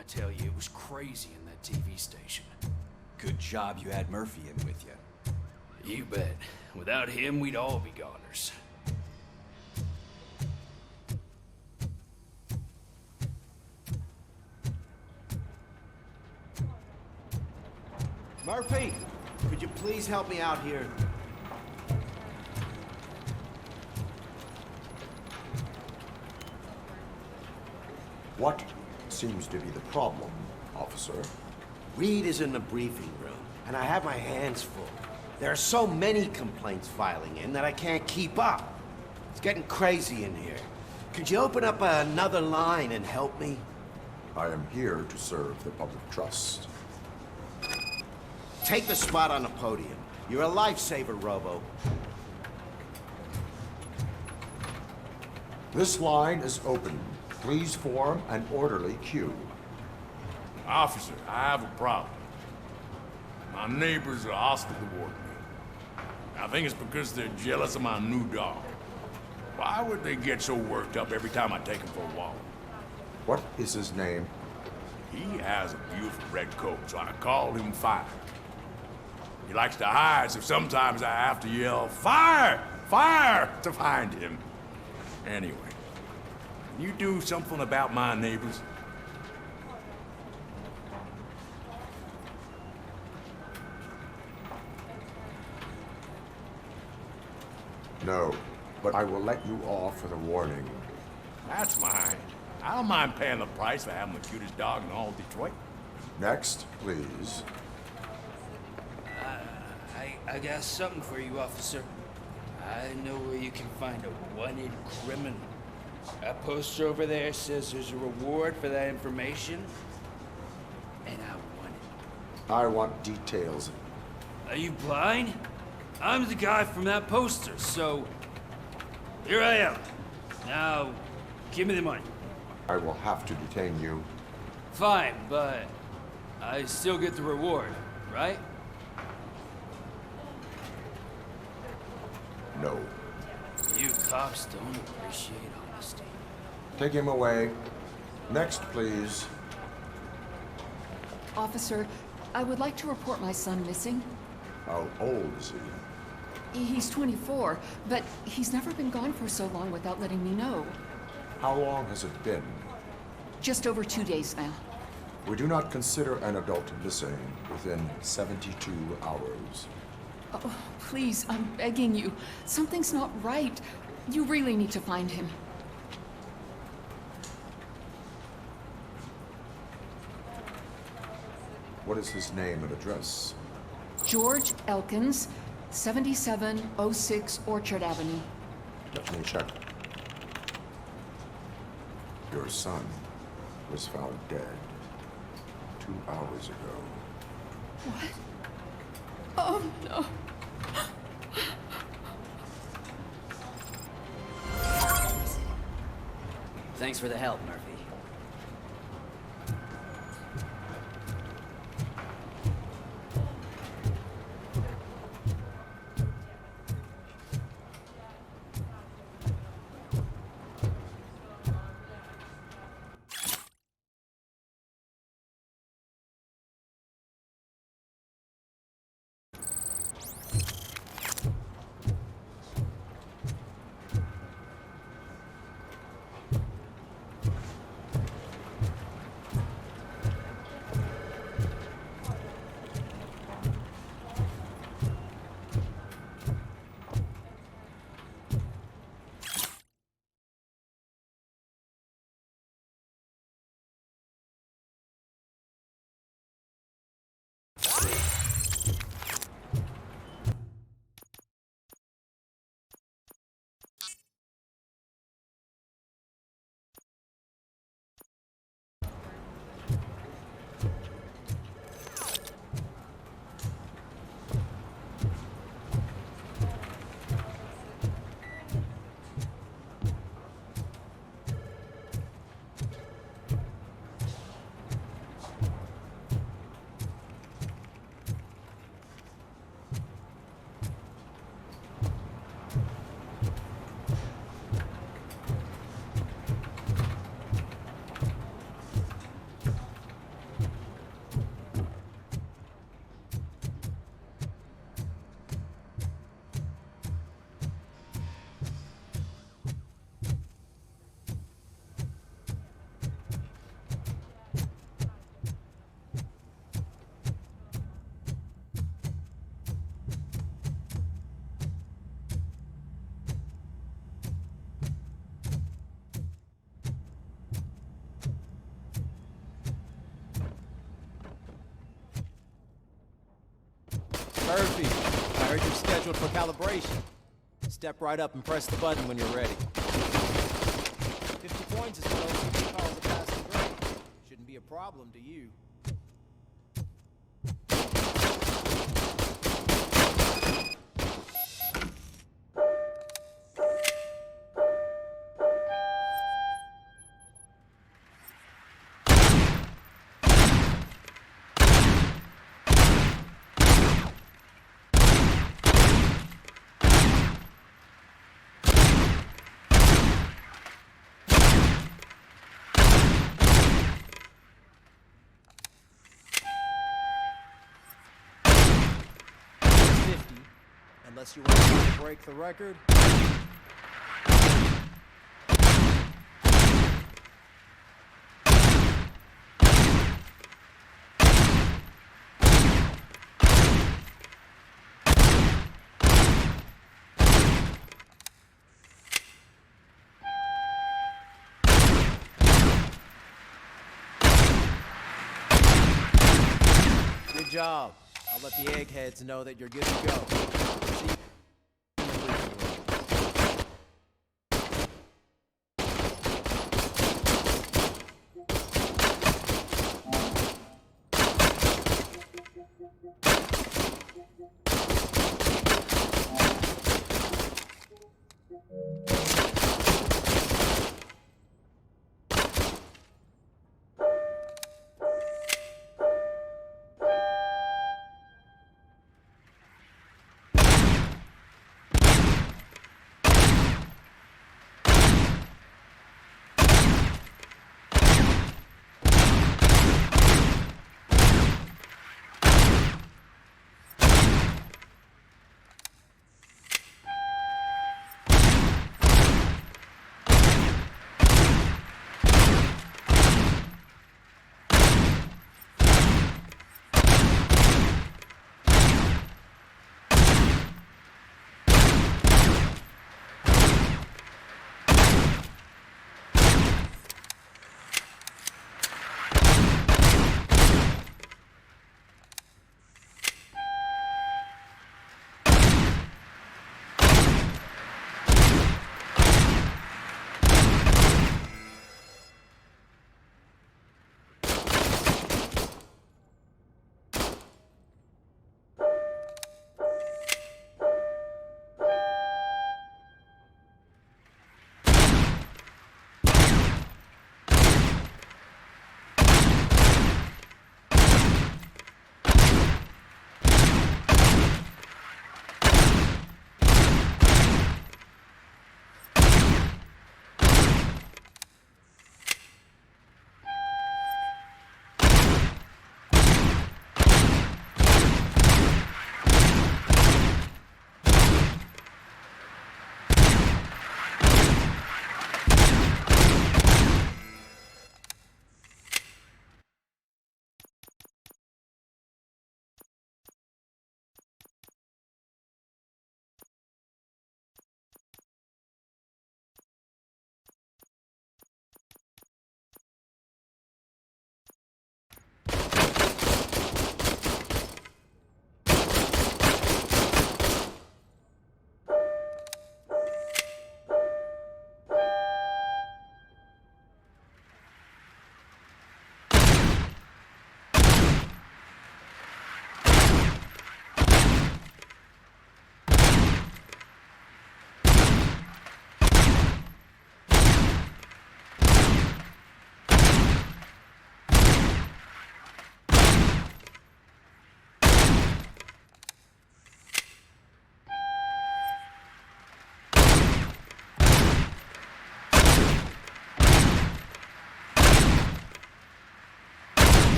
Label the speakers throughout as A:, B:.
A: I tell you, it was crazy in that TV station.
B: Good job you had Murphy in with you.
A: You bet. Without him, we'd all be goners.
C: Murphy, could you please help me out here?
D: What seems to be the problem, officer?
C: Reed is in the briefing room, and I have my hands full. There are so many complaints filing in that I can't keep up. It's getting crazy in here. Could you open up another line and help me?
D: I am here to serve the public trust.
C: Take the spot on the podium. You're a lifesaver, Robo.
D: This line is open. Please form an orderly queue.
E: Officer, I have a problem. My neighbors are hostile toward me. I think it's because they're jealous of my new dog. Why would they get so worked up every time I take him for a walk?
D: What is his name?
E: He has a beautiful red coat, so I called him Fire. He likes to hide, so sometimes I have to yell, "Fire! Fire!" to find him. Anyway, can you do something about my neighbors?
D: No, but I will let you off with a warning.
E: That's fine. I don't mind paying the price for having the cutest dog in all Detroit.
D: Next, please.
A: I got something for you, officer. I know where you can find a wanted criminal. That poster over there says there's a reward for that information, and I want it.
D: I want details.
A: Are you blind? I'm the guy from that poster, so here I am. Now, give me the money.
D: I will have to detain you.
A: Fine, but I still get the reward, right?
D: No.
A: You cops don't appreciate honesty.
D: Take him away. Next, please.
F: Officer, I would like to report my son missing.
D: How old is he?
F: He's 24, but he's never been gone for so long without letting me know.
D: How long has it been?
F: Just over 2 days now.
D: We do not consider an adult missing within 72 hours.
F: Oh, please, I'm begging you. Something's not right. You really need to find him.
D: What is his name and address?
F: George Elkins, 7706 Orchard Avenue.
D: Let me check. Your son was found dead 2 hours ago.
F: What? Oh, no.
B: Thanks for the help, Murphy.
G: Murphy. I heard you're scheduled for calibration. Step right up and press the button when you're ready. 50 points is what OCD calls a passing grade. Shouldn't be a problem to you. Unless you want to break the record. Good job. I'll let the eggheads know that you're good to go. See you.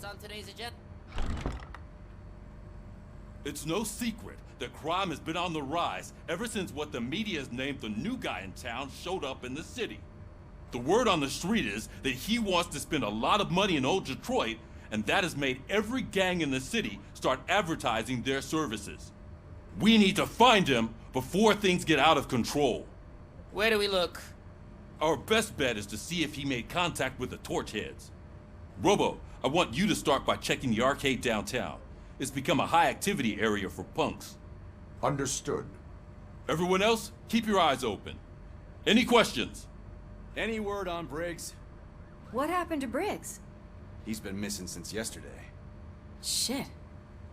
H: on today's agenda?
I: It's no secret that crime has been on the rise ever since what the media has named the new guy in town showed up in the city. The word on the street is that he wants to spend a lot of money in old Detroit, and that has made every gang in the city start advertising their services. We need to find him before things get out of control.
H: Where do we look?
I: Our best bet is to see if he made contact with the Torchheads. Robo, I want you to start by checking the arcade downtown. It's become a high-activity area for punks.
D: Understood.
I: Everyone else, keep your eyes open. Any questions?
B: Any word on Briggs?
J: What happened to Briggs?
B: He's been missing since yesterday.
J: Shit.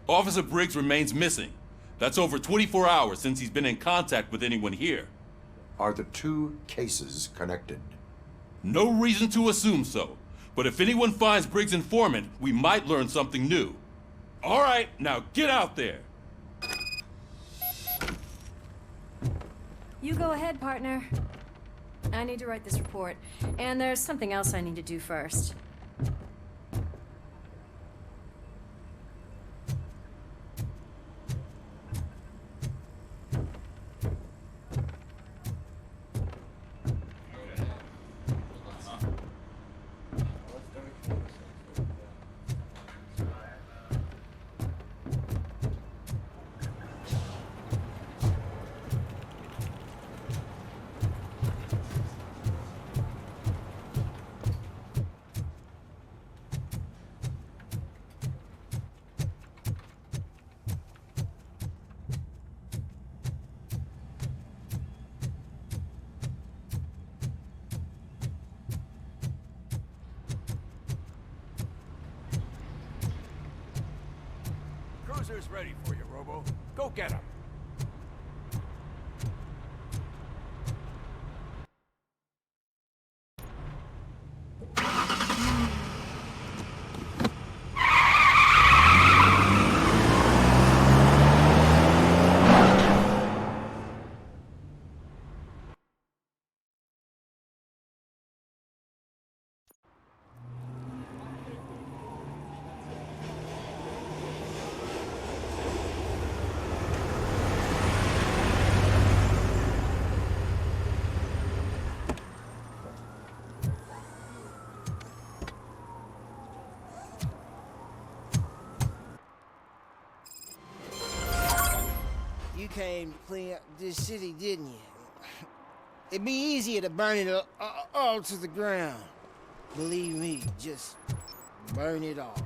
I: Officer Briggs remains missing. That's over 24 hours since he's been in contact with anyone here.
D: Are the two cases connected?
I: No reason to assume so. But if anyone finds Briggs' informant, we might learn something new. All right, now get out there.
J: You go ahead, partner. I need to write this report, and there's something else I need to do first.
E: Cruiser's ready for you, Robo. Go get him.
K: You came to clean up this city, didn't you? It'd be easier to burn it all to the ground. Believe me, just burn it all.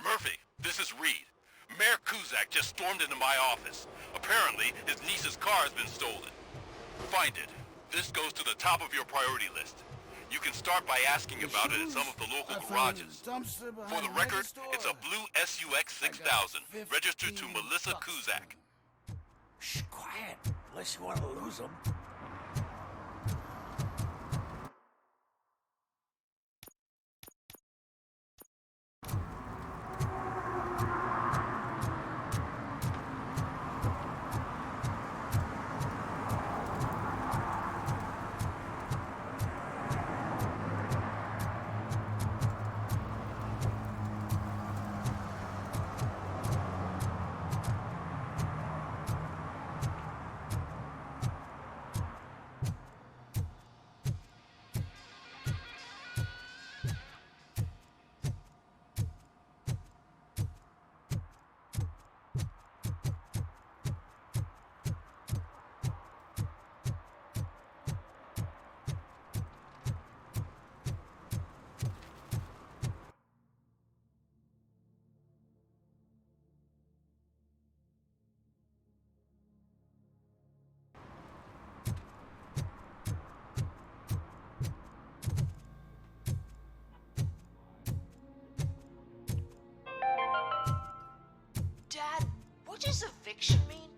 I: Murphy, this is Reed. Mayor Kuzak just stormed into my office. Apparently, his niece's car has been stolen. Find it. This goes to the top of your priority list. You can start by asking about it at some of the local garages. For the record, it's a blue SUX 6000, registered to Melissa Kuzak.
C: Shh, quiet. Unless you want to lose them.
H: eviction mean?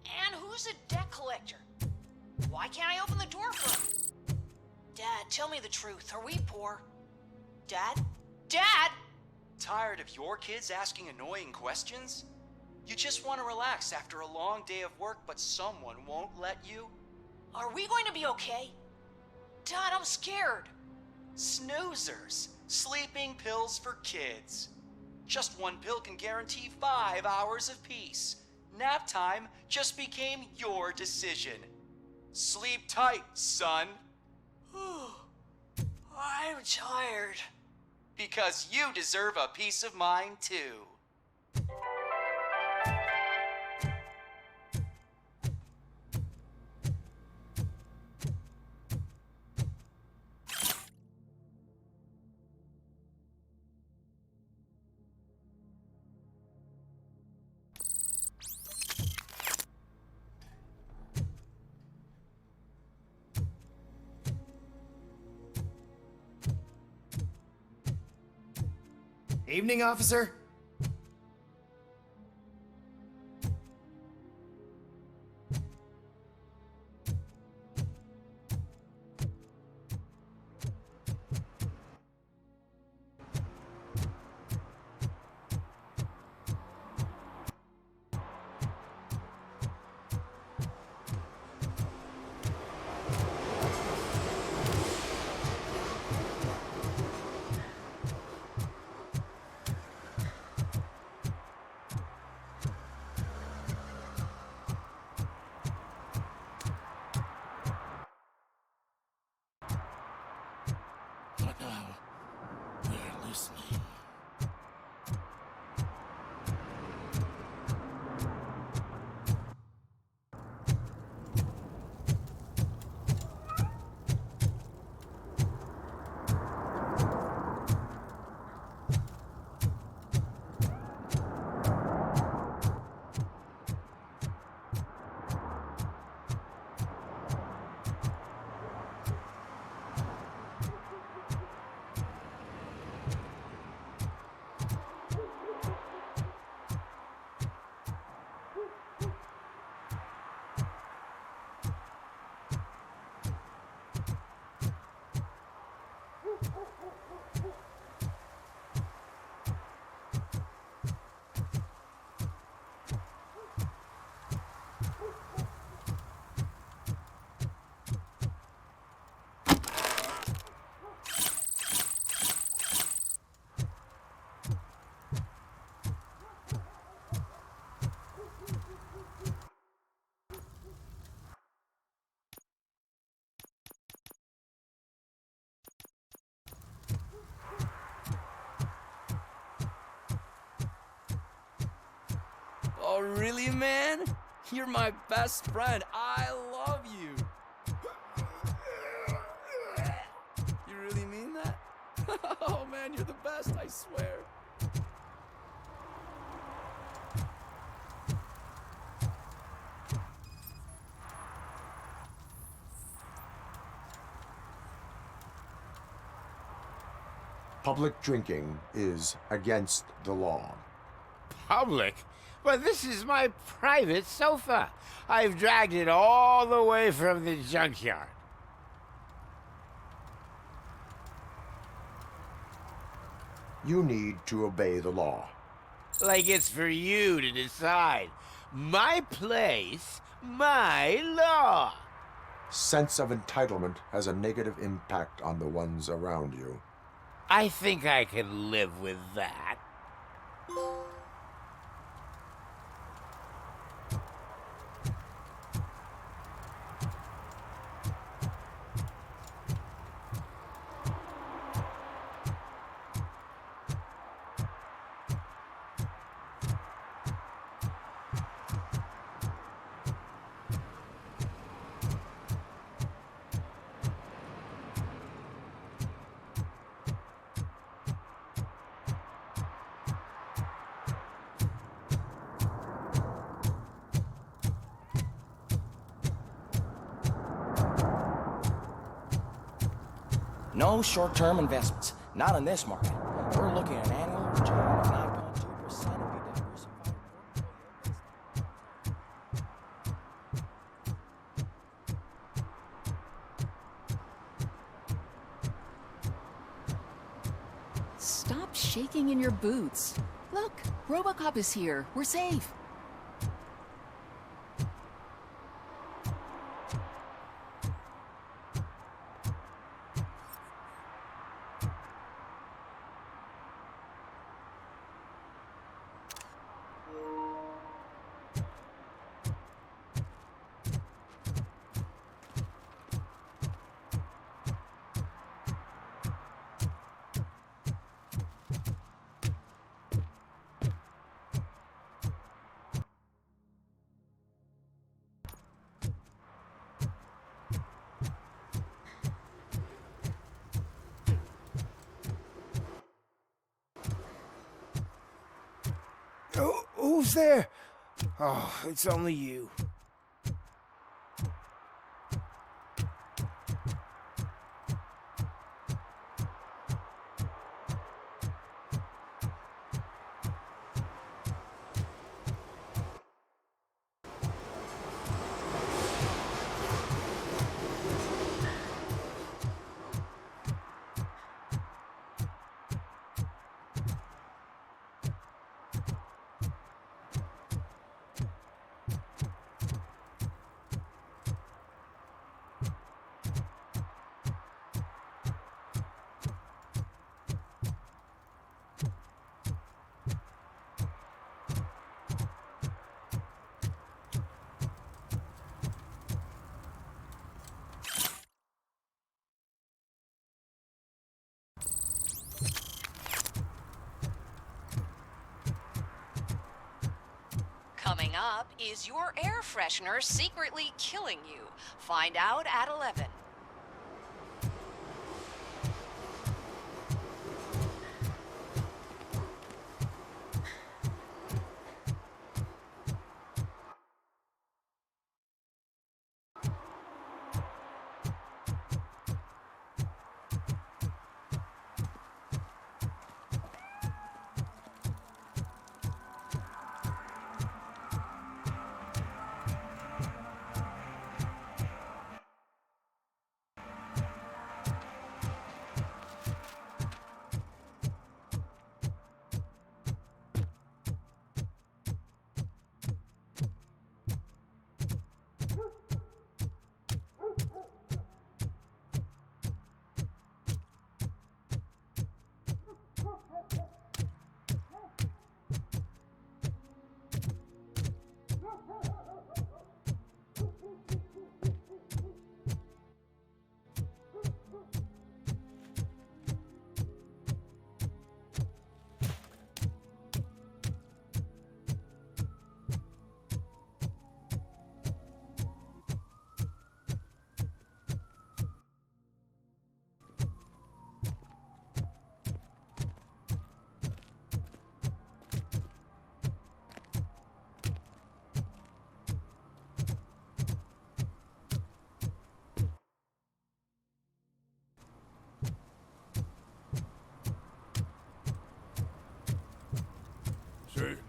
H: And who's a debt collector? Why can't I open the door for him? Dad, tell me the truth. Are we poor? Dad? Dad!
L: Tired of your kids asking annoying questions? You just want to relax after a long day of work, but someone won't let you?
H: Are we going to be okay? Dad, I'm scared.
L: Snoozers. Sleeping pills for kids. Just one pill can guarantee 5 hours of peace. Nap time just became your decision. Sleep tight, son.
H: I'm tired.
L: Because you deserve a peace of mind, too.
C: Evening, officer.
B: Oh, really, man? You're my best friend. I love you. You really mean that? Oh, man, you're the best, I swear.
D: Public drinking is against the law.
K: Public? But this is my private sofa. I've dragged it all the way from the junkyard.
D: You need to obey the law.
K: Like it's for you to decide. My place, my law.
D: Sense of entitlement has a negative impact on the ones around you.
K: I think I can live with that.
M: No short-term investments. Not in this market. We're looking at an annual return of 9.2% of your diversified portfolio.
F: walking in your boots. Look, Robocop is here. We're safe.
K: Who's there? Oh, it's only you.
H: Coming up, is your air freshener secretly killing you? Find out at 11.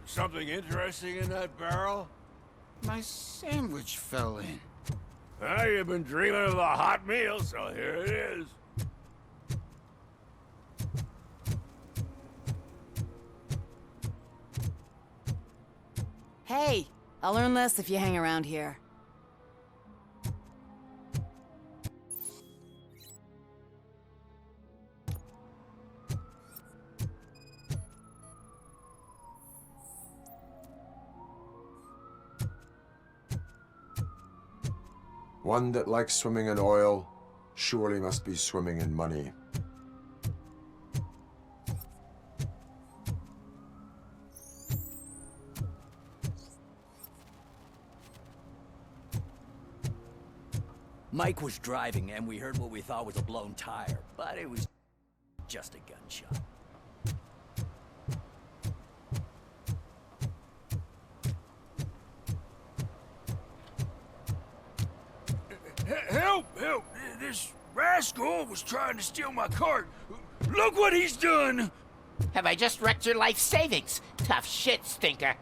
A: Something interesting in that barrel?
K: My sandwich fell in.
A: Well, you've been dreaming of a hot meal, so here it is.
N: Hey, I'll earn less if you hang around here.
D: One that likes swimming in oil surely must be swimming in money.
O: Mike was driving and we heard what we thought was a blown tire, but it was just a gunshot.
A: Help! Help! This rascal was trying to steal my cart. Look what he's done!
P: Have I just wrecked your life savings? Tough shit, stinker.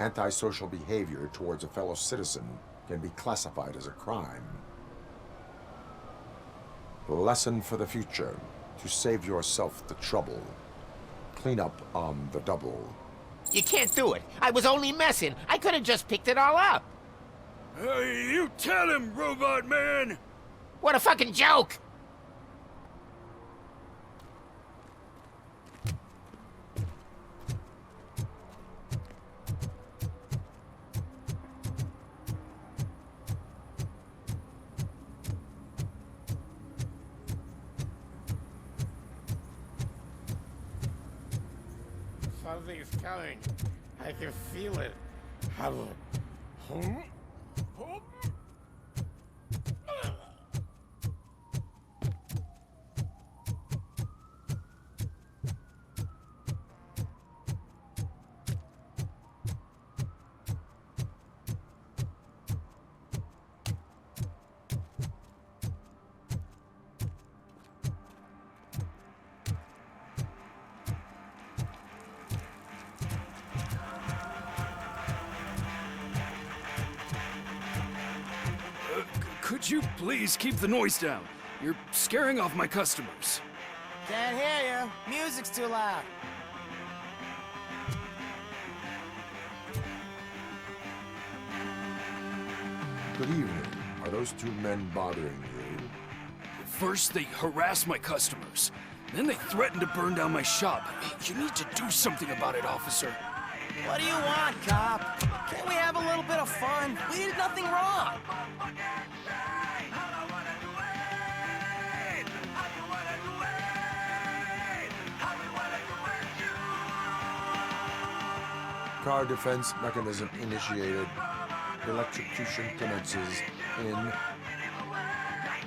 D: Antisocial behavior towards a fellow citizen can be classified as a crime. Lesson for the future. to save yourself the trouble. Clean up on the double.
P: You can't do it. I was only messing. I could have just picked it all up.
A: You tell him, Robot Man!
P: What a fucking joke!
K: Something's coming. I can feel it.
Q: Could you please keep the noise down? You're scaring off my customers.
K: Can't hear you. Music's too loud.
D: Good evening. Are those two men bothering you?
Q: First, they harass my customers. Then they threaten to burn down my shop. You need to do something about it, officer.
B: What do you want, cop? Can't we have a little bit of fun? We did nothing wrong.
D: Car defense mechanism initiated. Electrocution commences in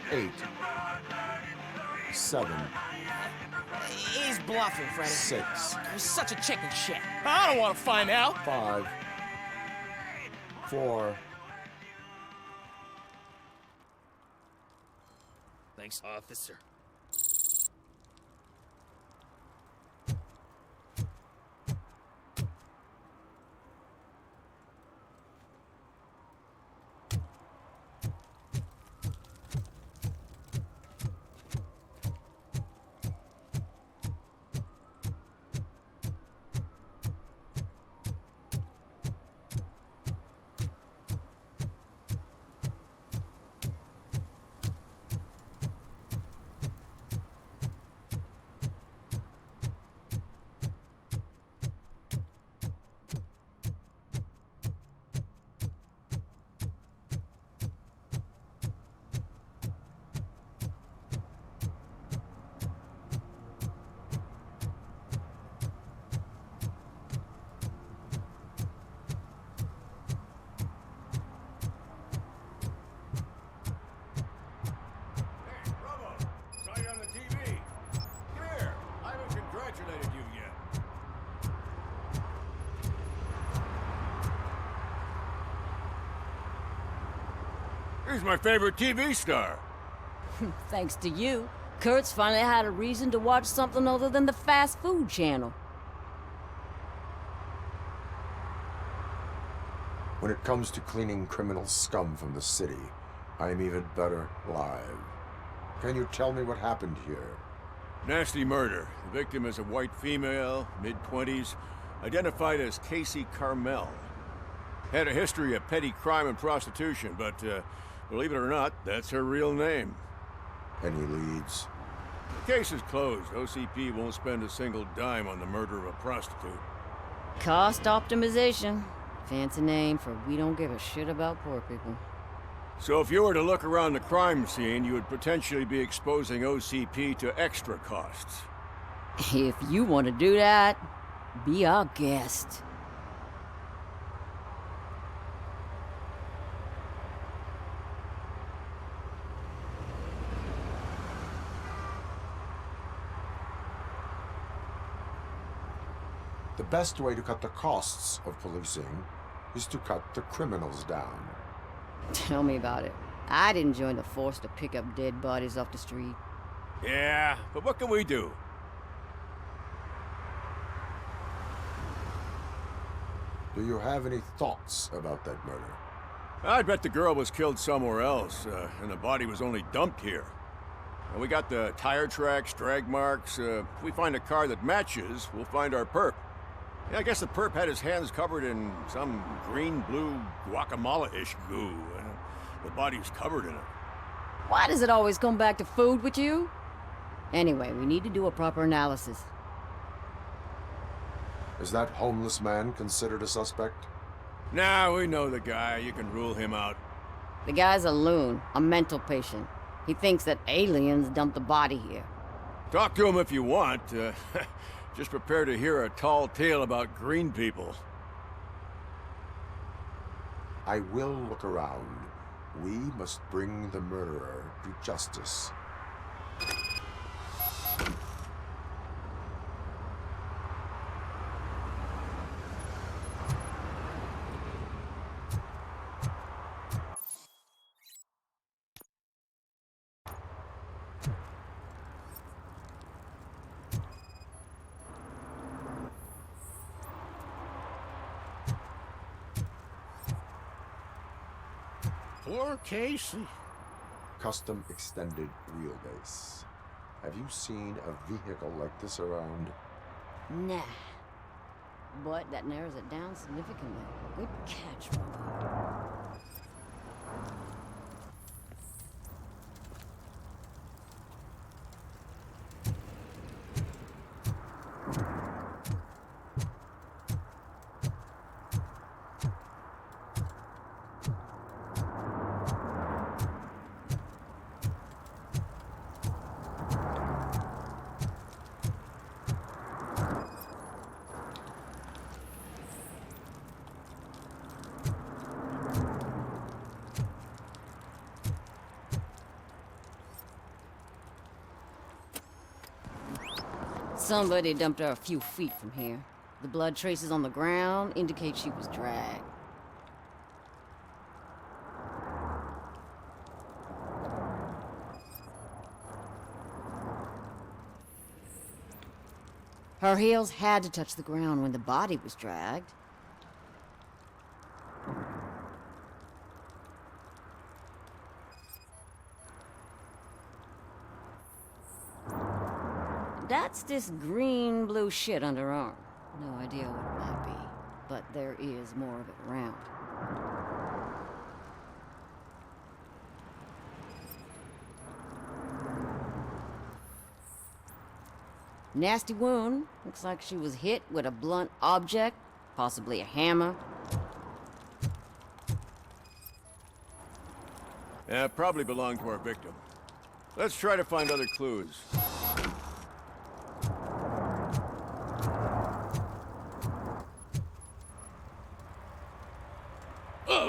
D: 8, 7,
B: He's bluffing, Freddy.
D: 6.
B: You're such a chicken shit. I don't want to find out.
D: 5, 4.
A: Thanks, officer.
E: He's my favorite TV star.
N: Thanks to you, Kurt's finally had a reason to watch something other than the fast food channel.
D: When it comes to cleaning criminal scum from the city, I am even better live. Can you tell me what happened here?
E: Nasty murder. The victim is a white female, mid-20s, identified as Casey Carmel. Had a history of petty crime and prostitution, but believe it or not, that's her real name.
D: Any leads?
E: The case is closed. OCP won't spend a single dime on the murder of a prostitute.
N: Cost optimization. Fancy name for we don't give a shit about poor people.
E: So if you were to look around the crime scene, you would potentially be exposing OCP to extra costs.
N: If you want to do that, be our guest.
D: The best way to cut the costs of policing is to cut the criminals down.
N: Tell me about it. I didn't join the force to pick up dead bodies off the street.
E: Yeah, but what can we do?
D: Do you have any thoughts about that murder?
E: I'd bet the girl was killed somewhere else, and the body was only dumped here.
R: And we got the tire tracks, drag marks. If we find a car that matches, we'll find our perp. Yeah, I guess the perp had his hands covered in some green-blue guacamole-ish goo. The body's covered in it.
N: Why does it always come back to food with you? Anyway, we need to do a proper analysis.
D: Is that homeless man considered a suspect?
R: Nah, we know the guy. You can rule him out.
N: The guy's a loon, a mental patient. He thinks that aliens dumped the body here.
R: Talk to him if you want. Just prepare to hear a tall tale about green people.
D: I will look around. We must bring the murderer to justice.
K: Poor Casey.
D: Custom extended wheelbase. Have you seen a vehicle like this around?
N: Nah. But that narrows it down significantly. Good catch, Robo. Somebody dumped her a few feet from here. The blood traces on the ground indicate she was dragged. Her heels had to touch the ground when the body was dragged. That's this green-blue shit under her arm. No idea what it might be, but there is more of it around. Nasty wound. Looks like she was hit with a blunt object, possibly a hammer.
R: Yeah, probably belonged to our victim. Let's try to find other clues.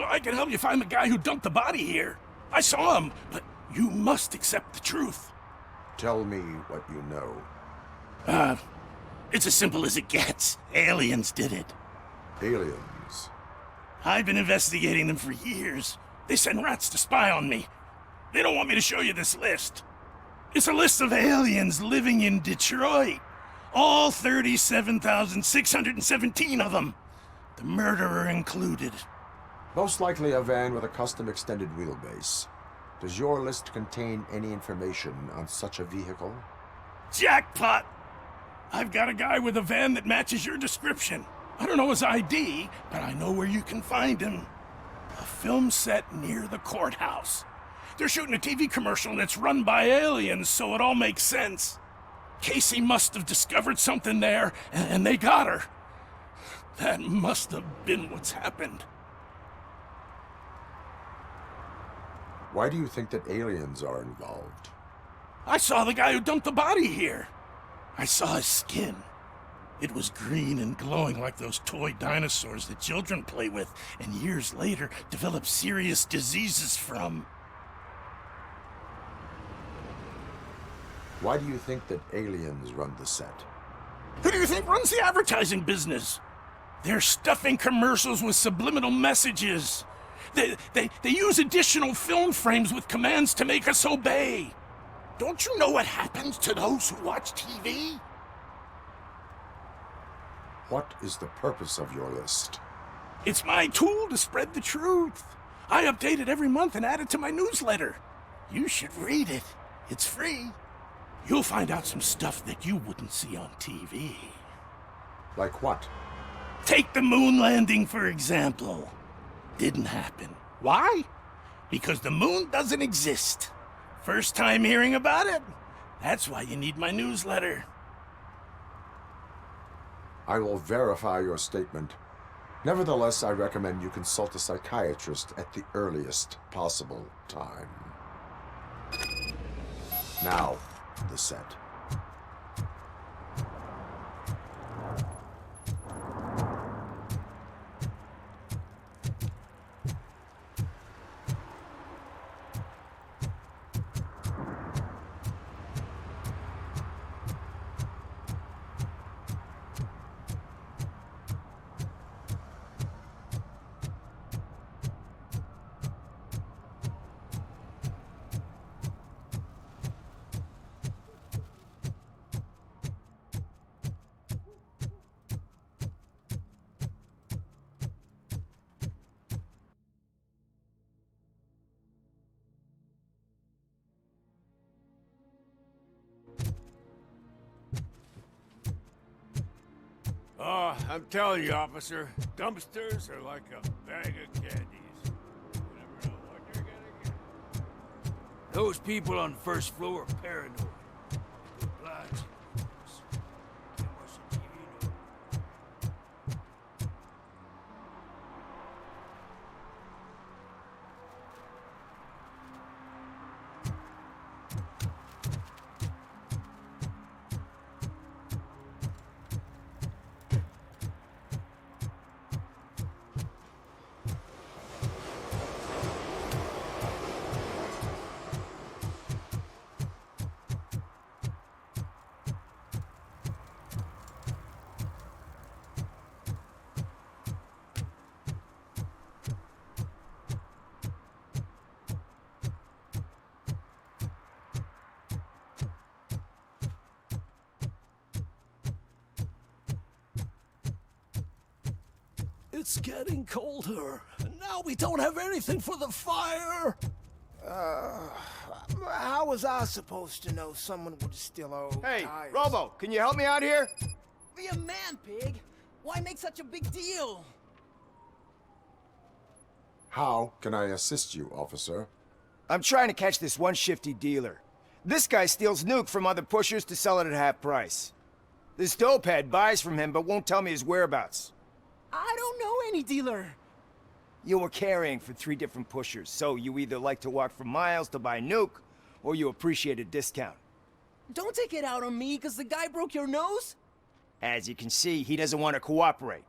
Q: I can help you find the guy who dumped the body here. I saw him, but you must accept the truth.
D: Tell me what you know.
Q: It's as simple as it gets. Aliens did it.
D: Aliens?
Q: I've been investigating them for years. They send rats to spy on me. They don't want me to show you this list. It's a list of aliens living in Detroit. All 37,617 of them. The murderer included.
D: Most likely a van with a custom extended wheelbase. Does your list contain any information on such a vehicle?
Q: Jackpot! I've got a guy with a van that matches your description. I don't know his ID, but I know where you can find him. A film set near the courthouse. They're shooting a TV commercial and it's run by aliens, so it all makes sense. Casey must have discovered something there, and they got her. That must have been what's happened.
D: Why do you think that aliens are involved?
Q: I saw the guy who dumped the body here. I saw his skin. It was green and glowing like those toy dinosaurs that children play with and years later develop serious diseases from.
D: Why do you think that aliens run the set?
Q: Who do you think runs the advertising business? They're stuffing commercials with subliminal messages. They use additional film frames with commands to make us obey. Don't you know what happens to those who watch TV?
D: What is the purpose of your list?
Q: It's my tool to spread the truth. I update it every month and add it to my newsletter. You should read it. It's free. You'll find out some stuff that you wouldn't see on TV.
D: Like what?
Q: Take the moon landing, for example. Didn't happen. Why? Because the moon doesn't exist. First time hearing about it? That's why you need my newsletter.
D: I will verify your statement. Nevertheless, I recommend you consult a psychiatrist at the earliest possible time. Now, the set.
R: Oh, I'm telling you, officer, dumpsters are like a bag of candies. You never know what you're gonna get.
A: Those people on the first floor are paranoid. The blinds closed. Can't watch the TV no more.
Q: It's getting colder, and now we don't have anything for the fire.
K: How was I supposed to know someone would steal our old
G: Hey,
K: tires?
G: Robo, can you help me out here? Be a man, Pig. Why make such a big deal?
D: How can I assist you, officer?
G: I'm trying to catch this one shifty dealer. This guy steals nuke from other pushers to sell it at half price. This dopehead buys from him but won't tell me his whereabouts. I don't know any dealer. You were carrying for 3 different pushers, so you either like to walk for miles to buy nuke, or you appreciate a discount. Don't take it out on me, because the guy broke your nose? As you can see, he doesn't want to cooperate.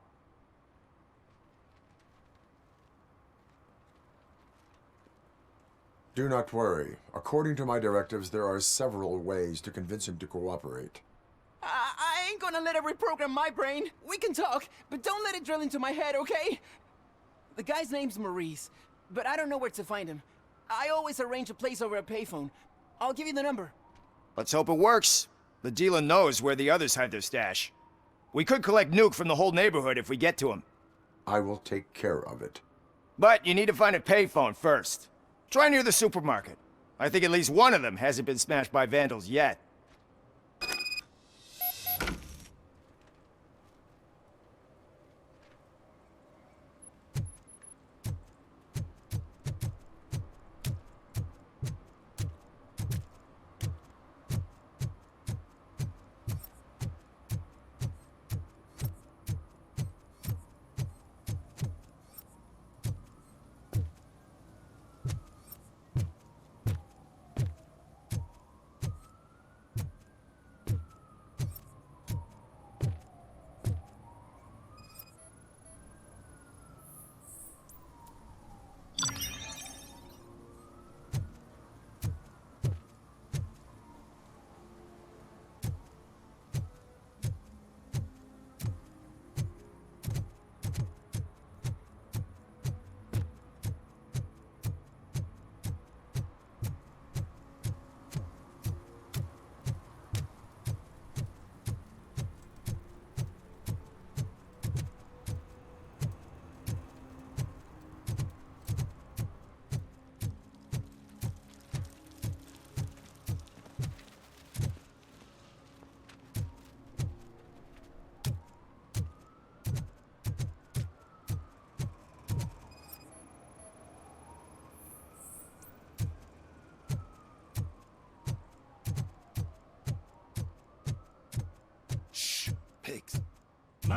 D: Do not worry. According to my directives, there are several ways to convince him to cooperate.
G: I ain't gonna let it reprogram my brain. We can talk, but don't let it drill into my head, okay? The guy's name's Maurice, but I don't know where to find him. I always arrange a place over a payphone. I'll give you the number. Let's hope it works. The dealer knows where the others hide their stash. We could collect nuke from the whole neighborhood if we get to him.
D: I will take care of it.
G: But you need to find a payphone first. Try near the supermarket. I think at least one of them hasn't been smashed by vandals yet.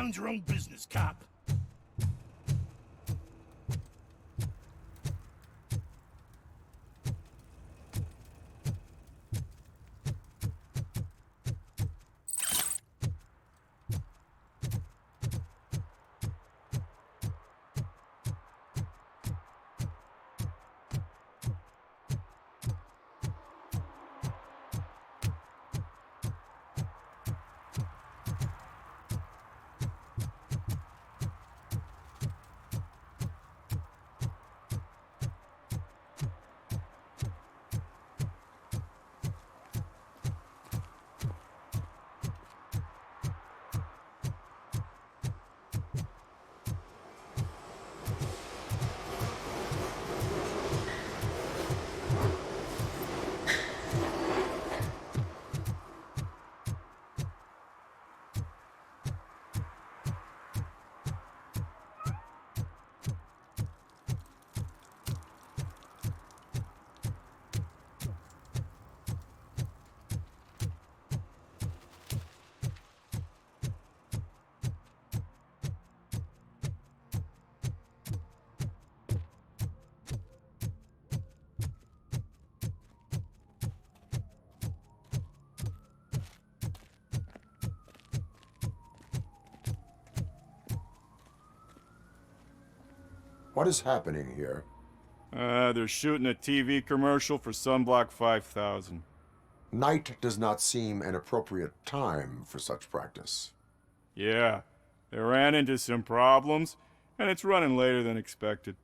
Q: Mind your own business, cop.
D: What is happening here?
S: They're shooting a TV commercial for Sunblock 5000.
D: Night does not seem an appropriate time for such practice.
S: Yeah, they ran into some problems, and it's running later than expected.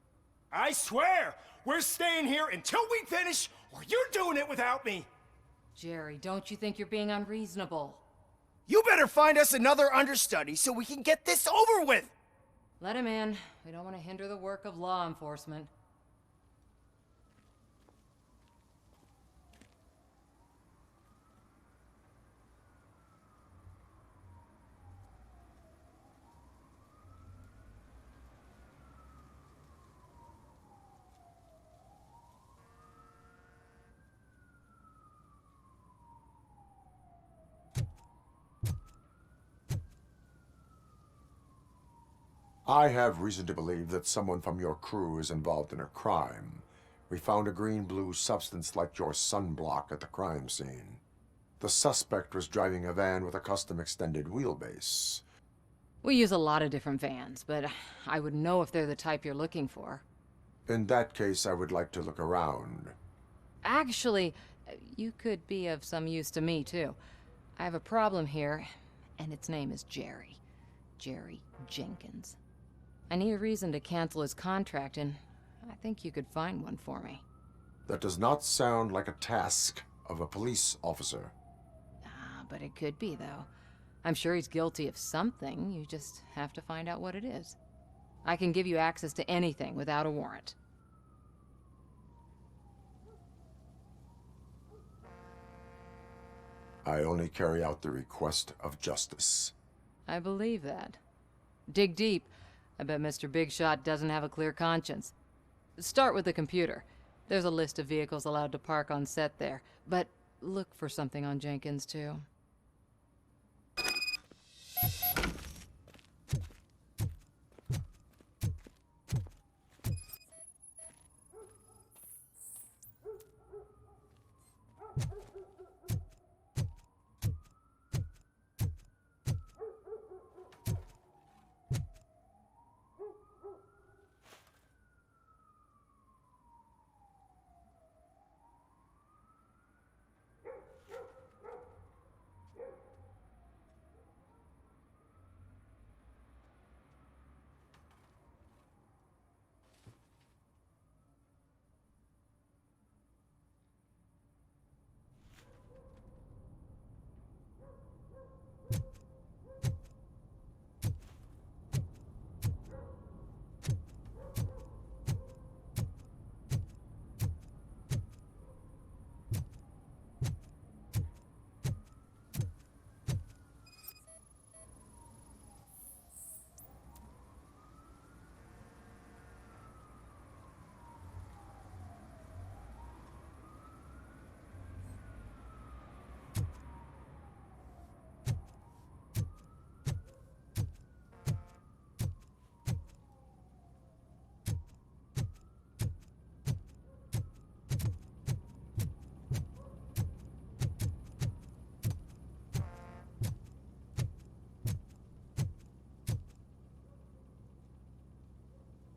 G: I swear, we're staying here until we finish, or you're doing it without me.
T: Jerry, don't you think you're being unreasonable?
G: You better find us another understudy so we can get this over with.
T: Let him in. We don't want to hinder the work of law enforcement.
D: I have reason to believe that someone from your crew is involved in a crime. We found a green-blue substance like your sunblock at the crime scene. The suspect was driving a van with a custom extended wheelbase.
T: We use a lot of different vans, but I would know if they're the type you're looking for.
D: In that case, I would like to look around.
T: Actually, you could be of some use to me, too. I have a problem here, and its name is Jerry. Jerry Jenkins. I need a reason to cancel his contract, and I think you could find one for me.
D: That does not sound like a task of a police officer.
T: But it could be, though. I'm sure he's guilty of something. You just have to find out what it is. I can give you access to anything without a warrant.
D: I only carry out the request of justice.
T: I believe that. Dig deep. I bet Mr. Big Shot doesn't have a clear conscience. Start with the computer. There's a list of vehicles allowed to park on set there, but look for something on Jenkins, too.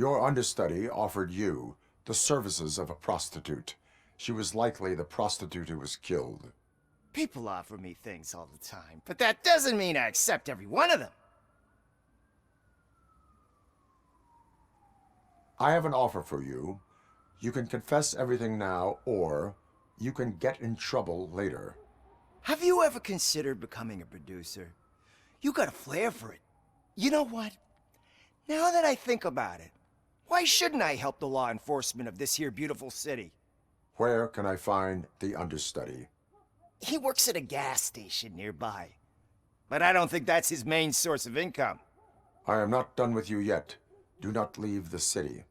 D: Your understudy offered you the services of a prostitute. She was likely the prostitute who was killed.
G: People offer me things all the time, but that doesn't mean I accept every one of them.
D: I have an offer for you. You can confess everything now, or you can get in trouble later.
G: Have you ever considered becoming a producer? You got a flair for it. You know what? Now that I think about it, why shouldn't I help the law enforcement of this here beautiful city?
D: Where can I find the understudy?
G: He works at a gas station nearby. But I don't think that's his main source of income.
D: I am not done with you yet. Do not leave the city.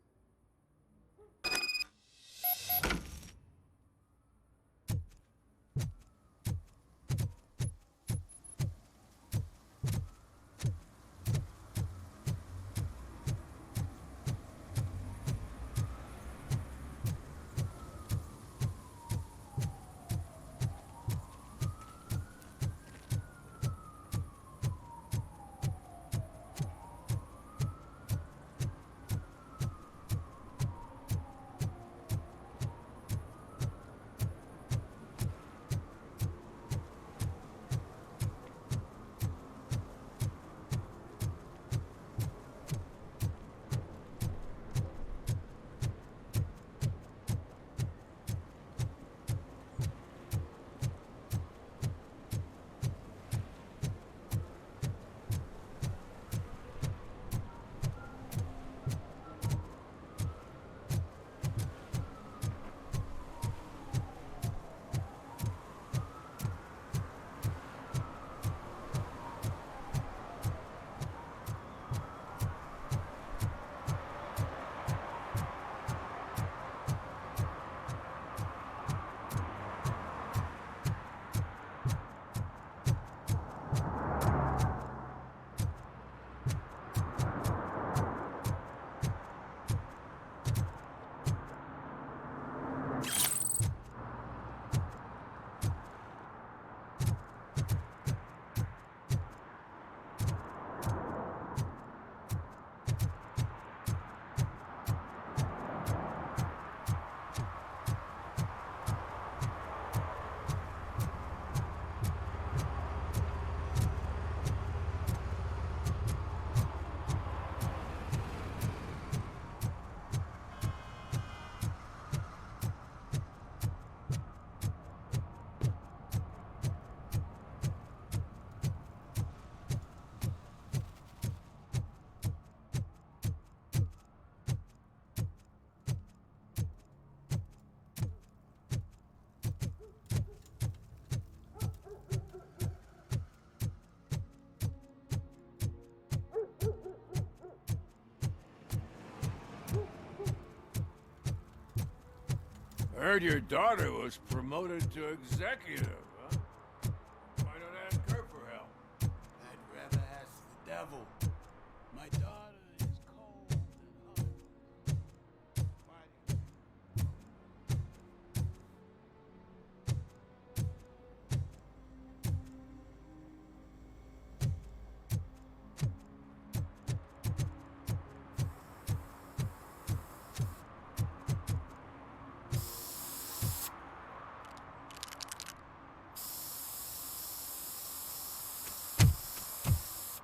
E: I heard your daughter was promoted to executive, huh? Why not ask her for help?
Q: I'd rather ask the devil. My daughter is cold and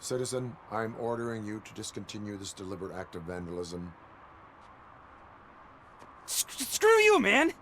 D: Citizen, I'm ordering you to discontinue this deliberate act of vandalism.
B: Screw you, man!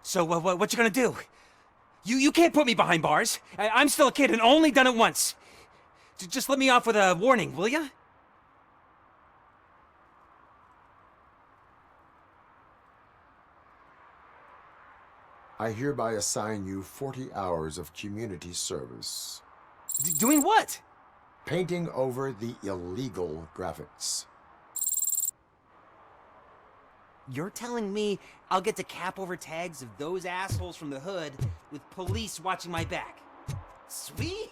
B: So, what you gonna do? You can't put me behind bars. I'm still a kid and only done it once. Just let me off with a warning, will ya?
D: I hereby assign you 40 hours of community service.
B: Doing what?
D: Painting over the illegal graphics.
B: You're telling me I'll get to cap over tags of those assholes from the hood with police watching my back? Sweet!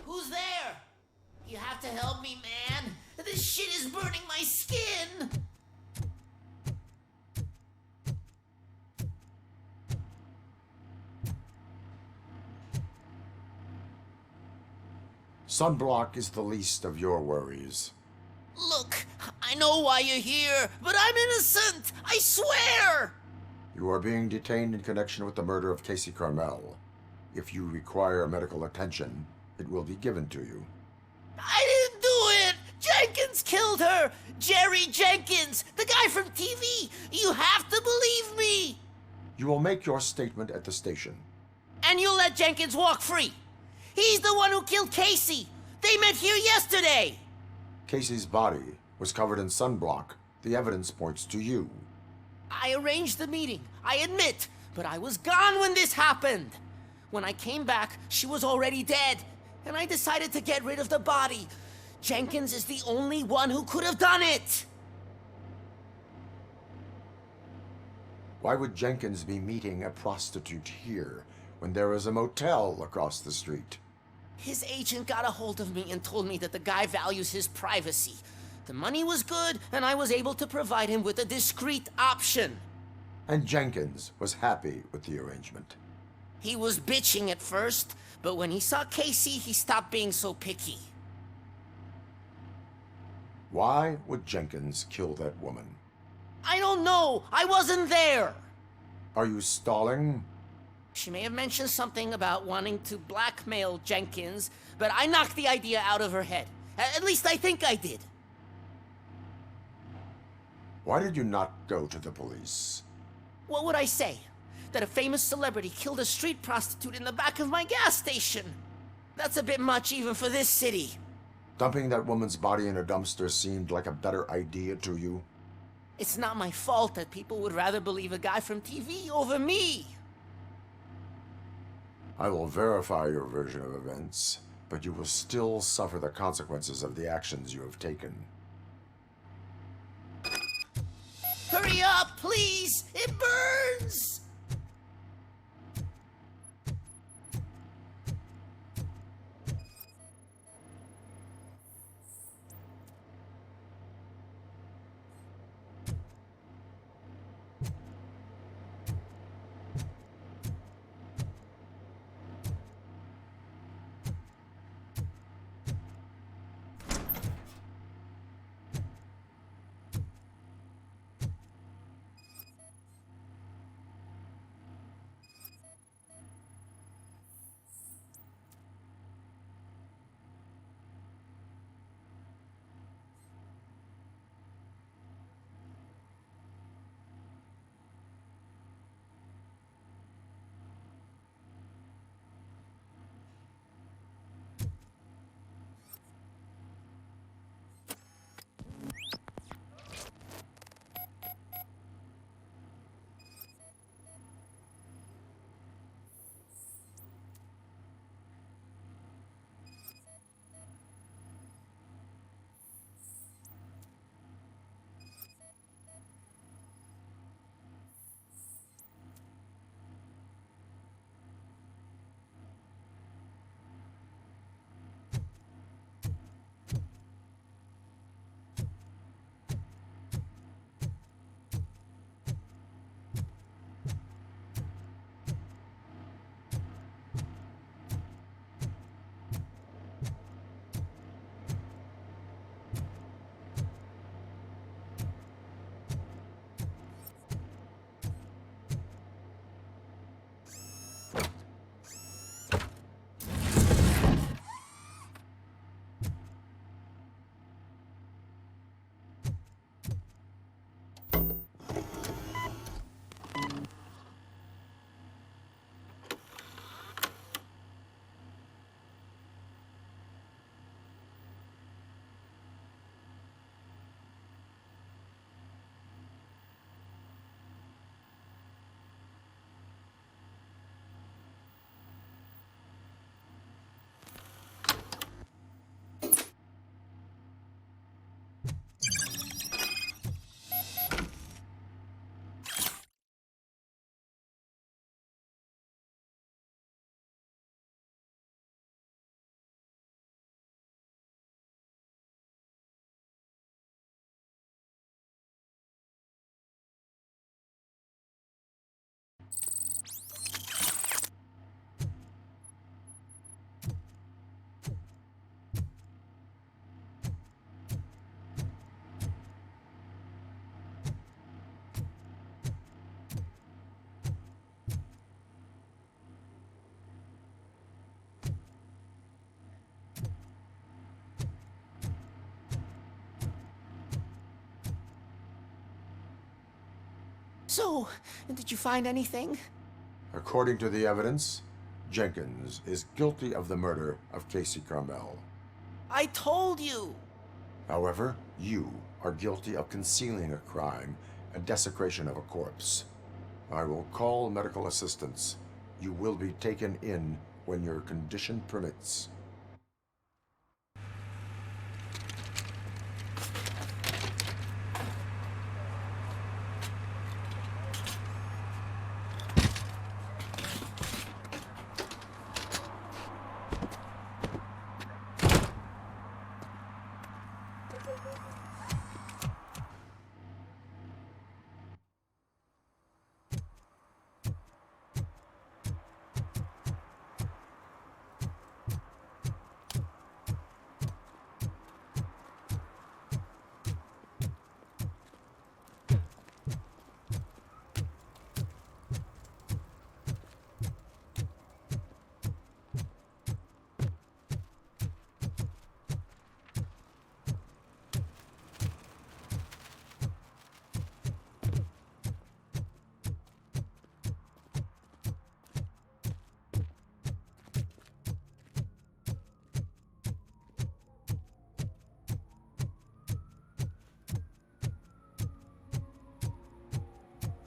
P: Who's there? You have to help me, man. This shit is burning my skin.
D: Sunblock is the least of your worries.
P: Look, I know why you're here, but I'm innocent. I swear.
D: You are being detained in connection with the murder of Casey Carmel. If you require medical attention, it will be given to you.
P: I didn't do it. Jenkins killed her. Jerry Jenkins, the guy from TV. You have to believe me.
D: You will make your statement at the station.
P: And you'll let Jenkins walk free. He's the one who killed Casey. They met here yesterday.
D: Casey's body was covered in sunblock. The evidence points to you.
P: I arranged the meeting, I admit, but I was gone when this happened. When I came back, she was already dead, and I decided to get rid of the body. Jenkins is the only one who could have done it.
D: Why would Jenkins be meeting a prostitute here when there is a motel across the street?
P: His agent got a hold of me and told me that the guy values his privacy. The money was good, and I was able to provide him with a discreet option.
D: And Jenkins was happy with the arrangement.
P: He was bitching at first, but when he saw Casey, he stopped being so picky.
D: Why would Jenkins kill that woman?
P: I don't know. I wasn't there.
D: Are you stalling?
P: She may have mentioned something about wanting to blackmail Jenkins, but I knocked the idea out of her head. At least I think I did.
D: Why did you not go to the police?
P: What would I say? That a famous celebrity killed a street prostitute in the back of my gas station? That's a bit much even for this city.
D: Dumping that woman's body in a dumpster seemed like a better idea to you?
P: It's not my fault that people would rather believe a guy from TV over me.
D: I will verify your version of events, but you will still suffer the consequences of the actions you have taken.
P: Hurry up, please! It burns! So, did you find anything?
D: According to the evidence, Jenkins is guilty of the murder of Casey Carmel.
P: I told you!
D: However, you are guilty of concealing a crime and desecration of a corpse. I will call medical assistance. You will be taken in when your condition permits.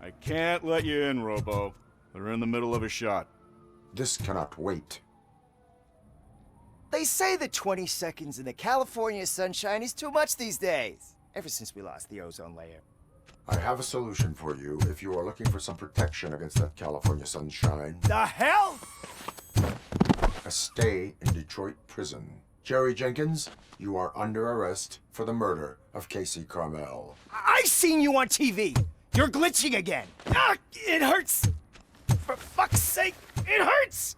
S: I can't let you in, Robo. They're in the middle of a shot.
D: This cannot wait.
G: They say that 20 seconds in the California sunshine is too much these days. Ever since we lost the ozone layer.
D: I have a solution for you if you are looking for some protection against that California sunshine.
G: The hell?
D: A stay in Detroit prison. Jerry Jenkins, you are under arrest for the murder of Casey Carmel.
G: I seen you on TV. You're glitching again. Ah, it hurts. For fuck's sake, it hurts.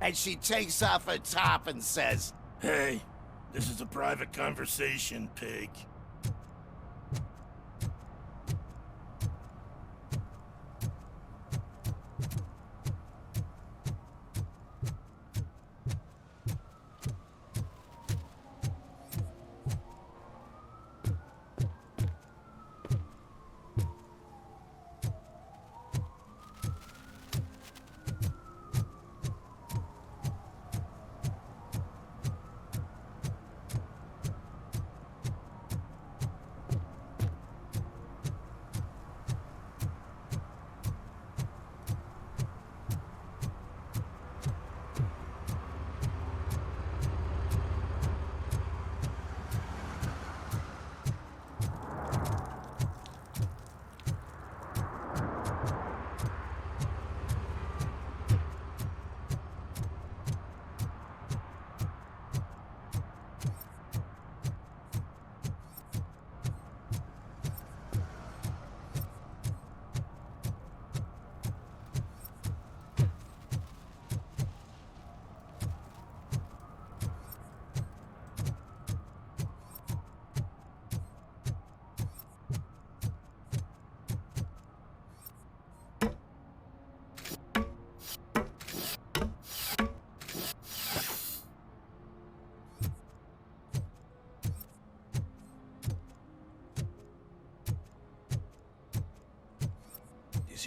C: And she takes off her top and says,
Q: Hey, this is a private conversation, pig.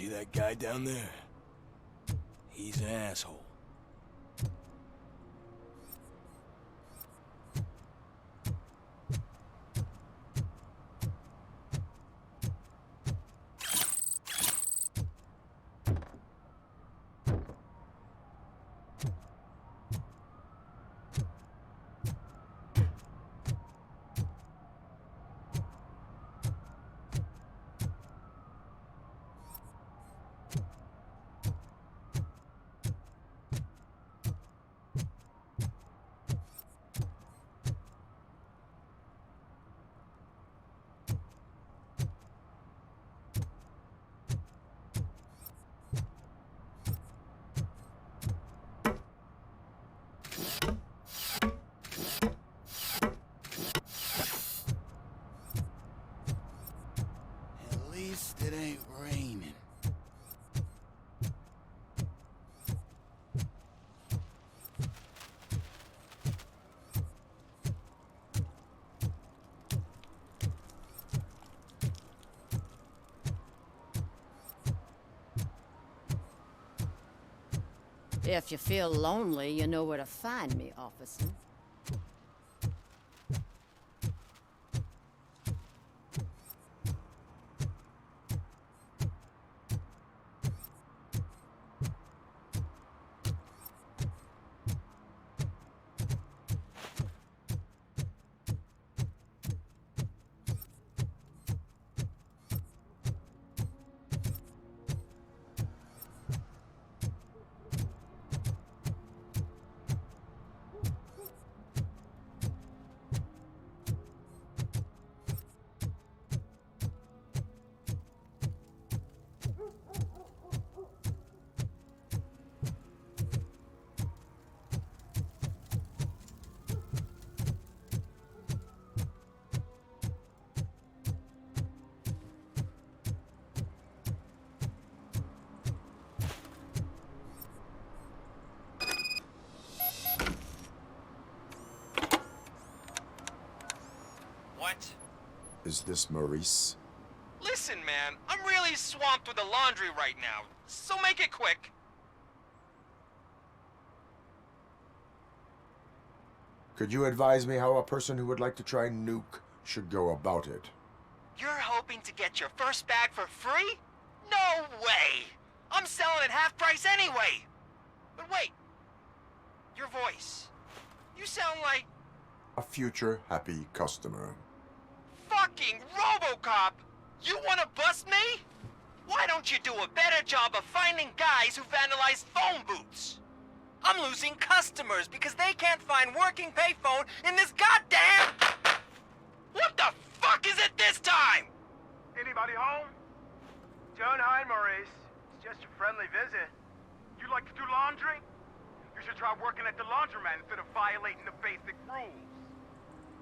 Q: See that guy down there? He's an asshole.
A: At least it ain't raining.
N: If you feel lonely, you know where to find me, officer.
G: What?
D: Is this Maurice?
G: Listen, man, I'm really swamped with the laundry right now, so make it quick.
D: Could you advise me how a person who would like to try Nuke should go about it?
G: You're hoping to get your first bag for free? No way! I'm selling at half price anyway! But wait, your voice. You sound like
D: A future happy customer.
G: fucking Robocop! You wanna bust me? Why don't you do a better job of finding guys who vandalize phone booths? I'm losing customers because they can't find working payphone in this goddamn... What the fuck is it this time?
U: Anybody home? Don't hide, Maurice. It's just a friendly visit. You like to do laundry? You should try working at the laundromat instead of violating the basic rules.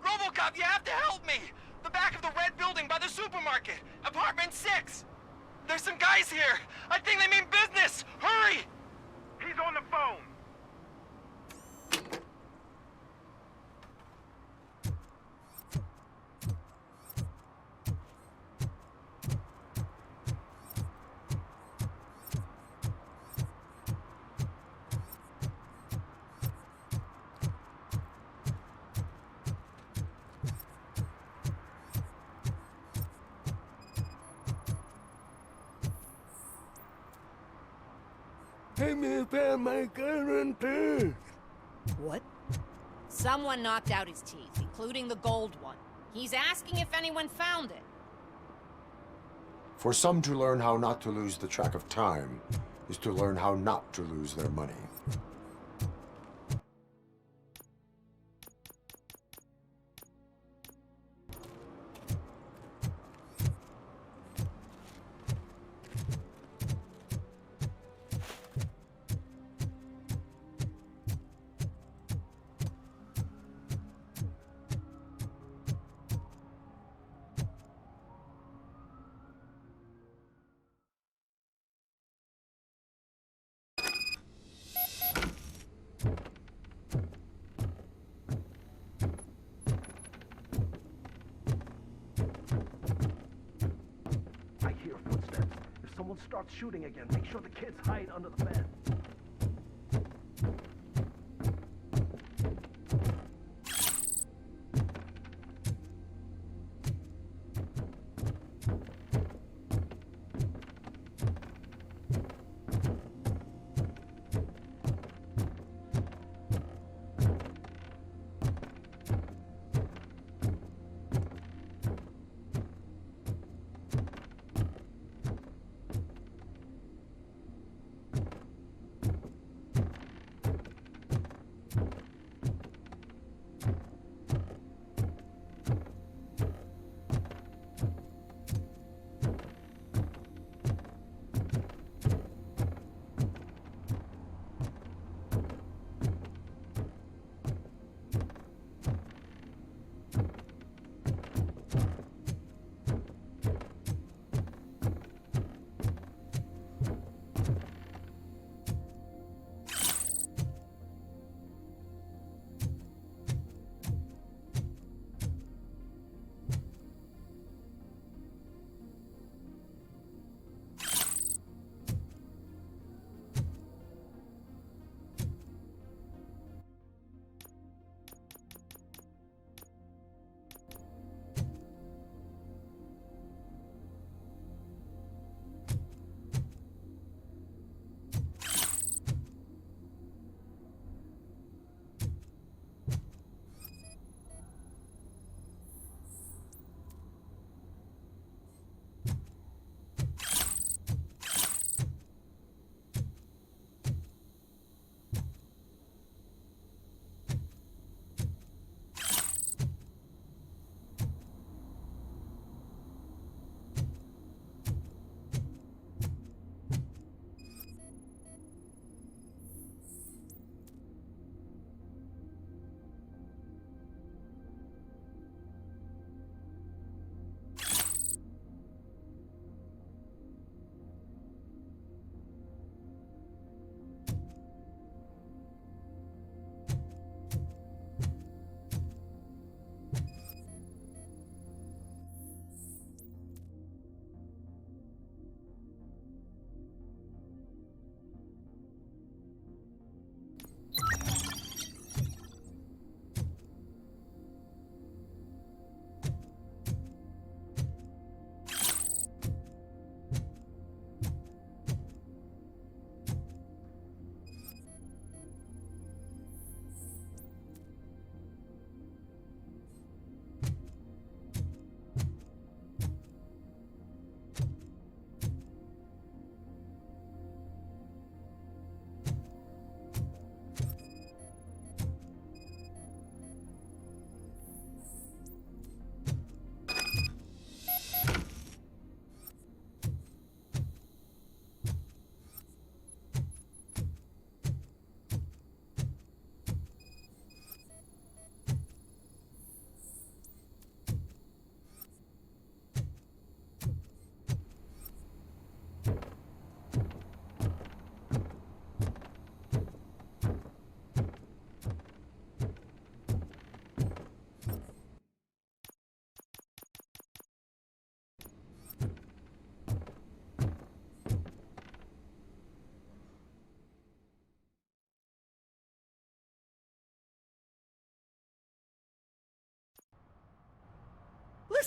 G: Robocop, you have to help me! The back of the red building by the supermarket. Apartment 6. There's some guys here. I think they mean business. Hurry!
U: He's on the phone.
Q: Hey, me found my gun and purse.
V: What? Someone knocked out his teeth, including the gold one. He's asking if anyone found it.
D: For some to learn how not to lose the track of time is to learn how not to lose their money.
I: starts shooting again, make sure the kids hide under the bed.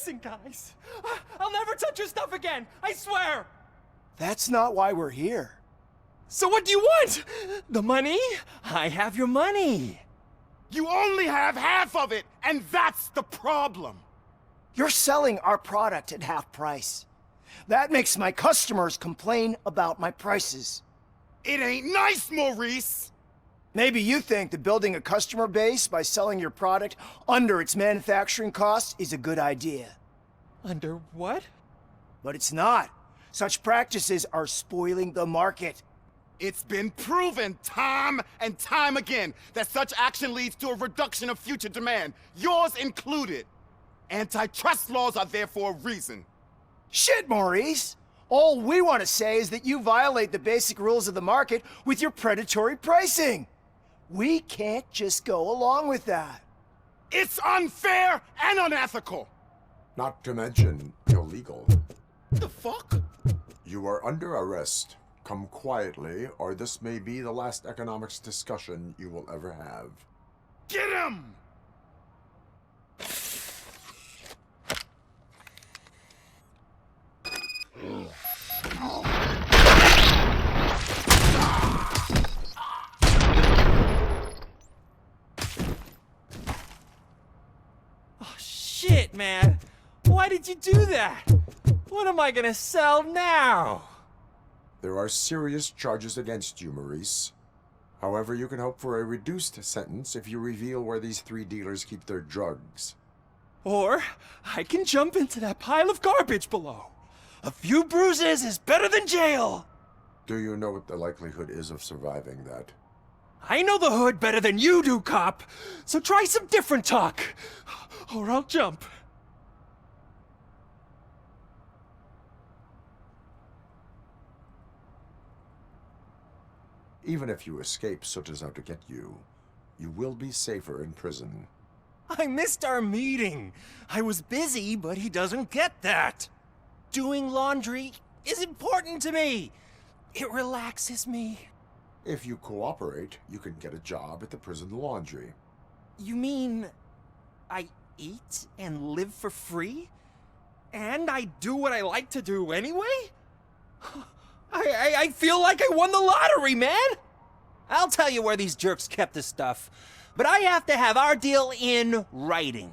J: Listen, guys. I'll never touch your stuff again. I swear.
G: That's not why we're here.
J: So what do you want? The money? I have your money.
G: You only have half of it, and that's the problem. You're selling our product at half price. That makes my customers complain about my prices.
J: It ain't nice, Maurice.
G: Maybe you think that building a customer base by selling your product under its manufacturing cost is a good idea.
J: Under what?
G: But it's not. Such practices are spoiling the market.
J: It's been proven time and time again that such action leads to a reduction of future demand, yours included. Antitrust laws are there for a reason.
G: Shit, Maurice! All we want to say is that you violate the basic rules of the market with your predatory pricing. We can't just go along with that.
J: It's unfair and unethical!
D: Not to mention illegal.
J: The fuck?
D: You are under arrest. Come quietly, or this may be the last economics discussion you will ever have.
J: Get him!
B: Oh, shit, man. Why did you do that? What am I gonna sell now?
D: There are serious charges against you, Maurice. However, you can hope for a reduced sentence if you reveal where these 3 dealers keep their drugs.
B: Or I can jump into that pile of garbage below. A few bruises is better than jail.
D: Do you know what the likelihood is of surviving that?
B: I know the hood better than you do, cop. So try some different talk, or I'll jump.
D: Even if you escape Soot is out to get you, you will be safer in prison.
B: I missed our meeting. I was busy, but he doesn't get that. Doing laundry is important to me. It relaxes me.
D: If you cooperate, you can get a job at the prison laundry.
B: You mean I eat and live for free? And I do what I like to do anyway? I feel like I won the lottery, man! I'll tell you where these jerks kept this stuff, but I have to have our deal in writing.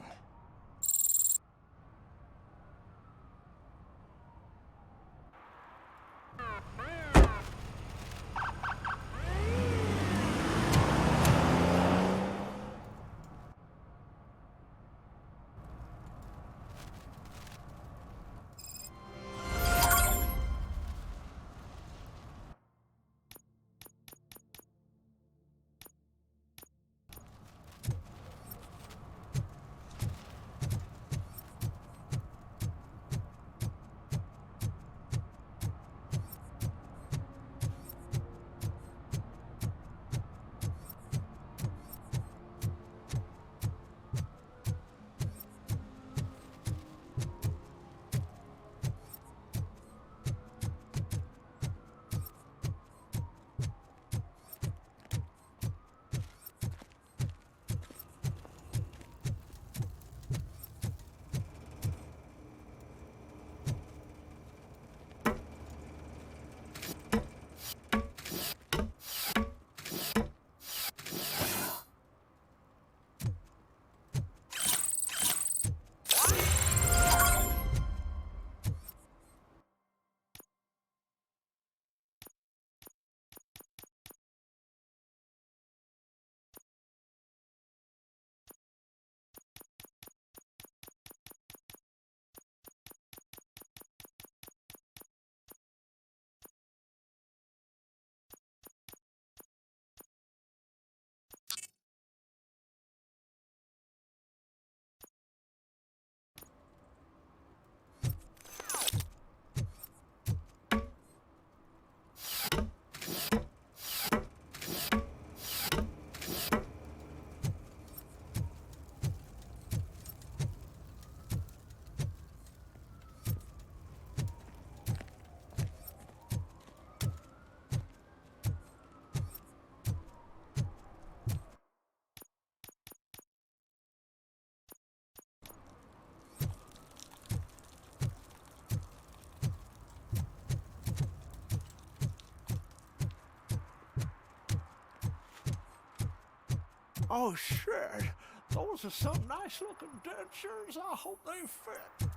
Q: Oh, shit. Those are some nice-looking dentures. I hope they fit.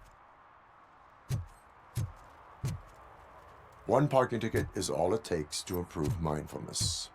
D: One parking ticket is all it takes to improve mindfulness.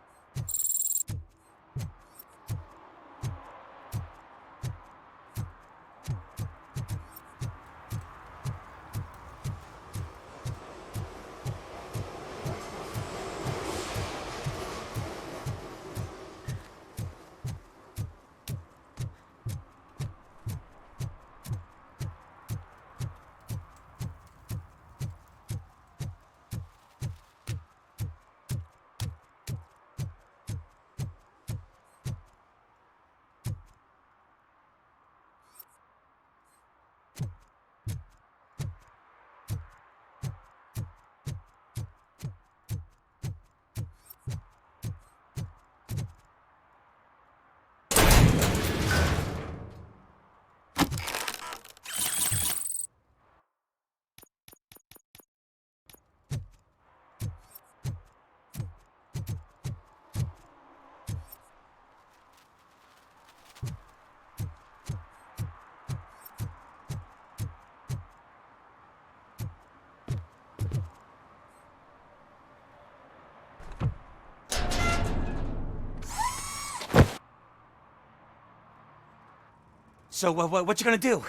B: So, what you gonna do?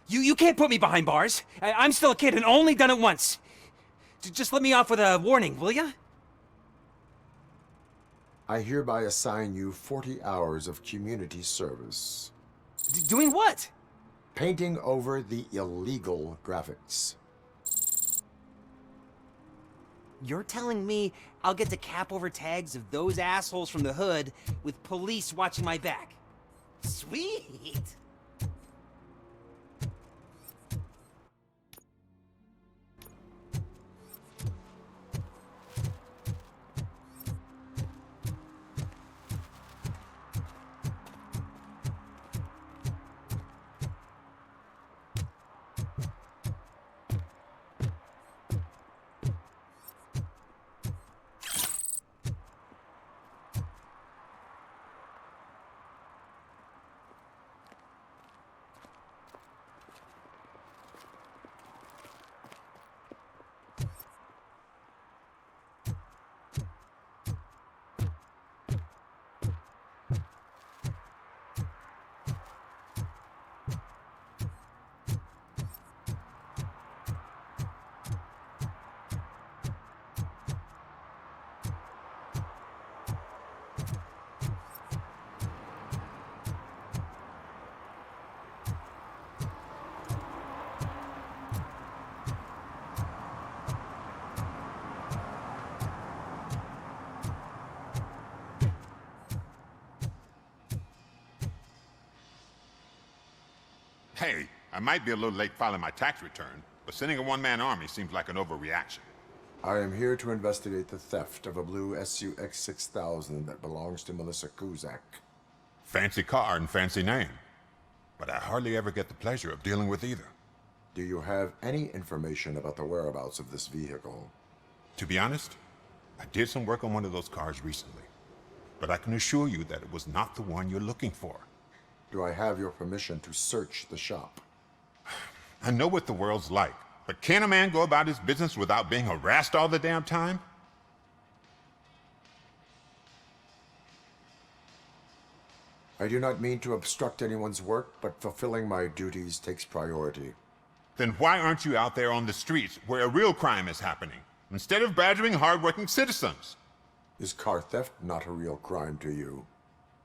B: You can't put me behind bars. I'm still a kid and only done it once. Just let me off with a warning, will ya?
D: I hereby assign you 40 hours of community service.
B: Doing what?
D: Painting over the illegal graphics.
B: You're telling me I'll get to cap over tags of those assholes from the hood with police watching my back? Sweet!
E: Hey, I might be a little late filing my tax return, but sending a one-man army seems like an overreaction.
D: I am here to investigate the theft of a blue SUX 6000 that belongs to Melissa Kuzak.
E: Fancy car and fancy name, but I hardly ever get the pleasure of dealing with either.
D: Do you have any information about the whereabouts of this vehicle?
E: To be honest, I did some work on one of those cars recently, but I can assure you that it was not the one you're looking for.
D: Do I have your permission to search the shop?
E: I know what the world's like, but can a man go about his business without being harassed all the damn time?
D: I do not mean to obstruct anyone's work, but fulfilling my duties takes priority.
E: Then why aren't you out there on the streets where a real crime is happening, instead of badgering hardworking citizens?
D: Is car theft not a real crime to you?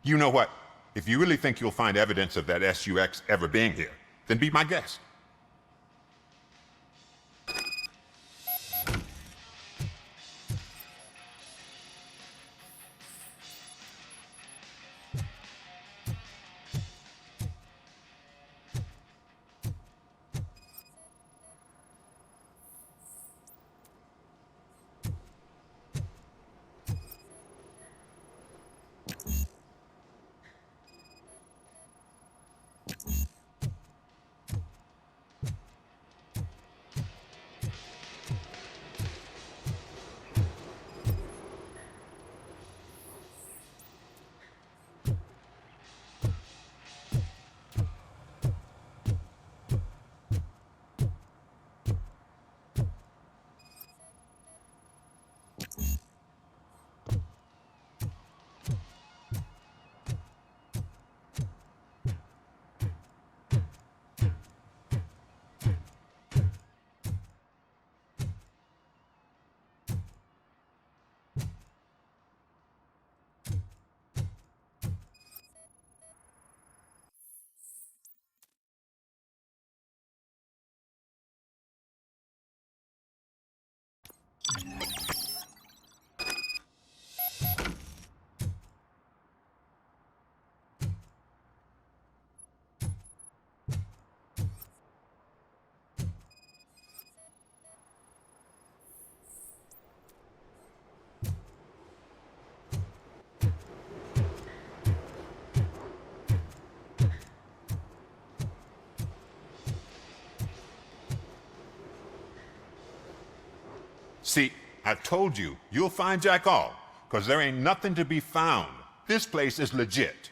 E: You know what? If you really think you'll find evidence of that SUX ever being here, then be my guest. See, I told you, you'll find Jack all, because there ain't nothing to be found. This place is legit.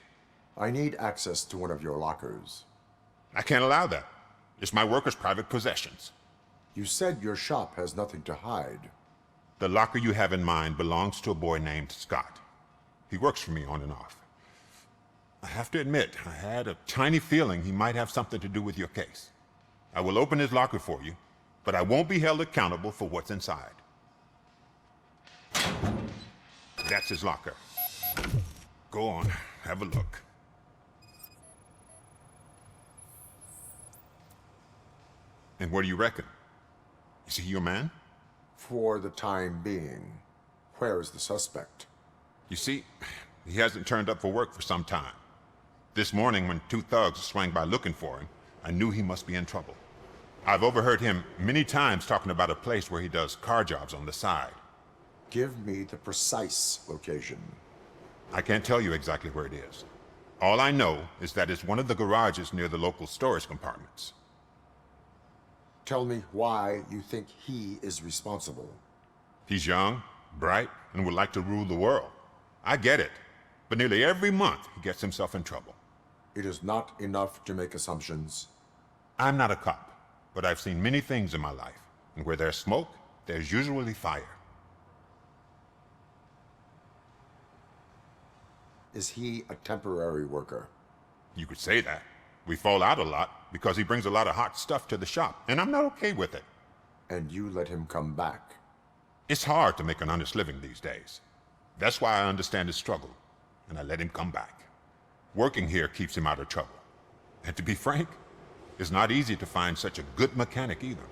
D: I need access to one of your lockers.
E: I can't allow that. It's my workers' private possessions.
D: You said your shop has nothing to hide.
E: The locker you have in mind belongs to a boy named Scott. He works for me on and off.
L: I have to admit, I had a tiny feeling he might have something to do with your case. I will open his locker for you, but I won't be held accountable for what's inside. That's his locker. Go on, have a look. And what do you reckon? Is he your man?
D: For the time being. Where is the suspect?
L: You see, he hasn't turned up for work for some time. This morning, when 2 thugs swang by looking for him, I knew he must be in trouble. I've overheard him many times talking about a place where he does car jobs on the side.
D: Give me the precise location.
L: I can't tell you exactly where it is. All I know is that it's one of the garages near the local storage compartments.
D: Tell me why you think he is responsible.
L: He's young, bright, and would like to rule the world. I get it, but nearly every month he gets himself in trouble.
D: It is not enough to make assumptions.
L: I'm not a cop, but I've seen many things in my life, and where there's smoke, there's usually fire.
D: Is he a temporary worker?
L: You could say that. We fall out a lot because he brings a lot of hot stuff to the shop, and I'm not okay with it.
D: And you let him come back?
L: It's hard to make an honest living these days. That's why I understand his struggle, and I let him come back. Working here keeps him out of trouble. And to be frank, it's not easy to find such a good mechanic either.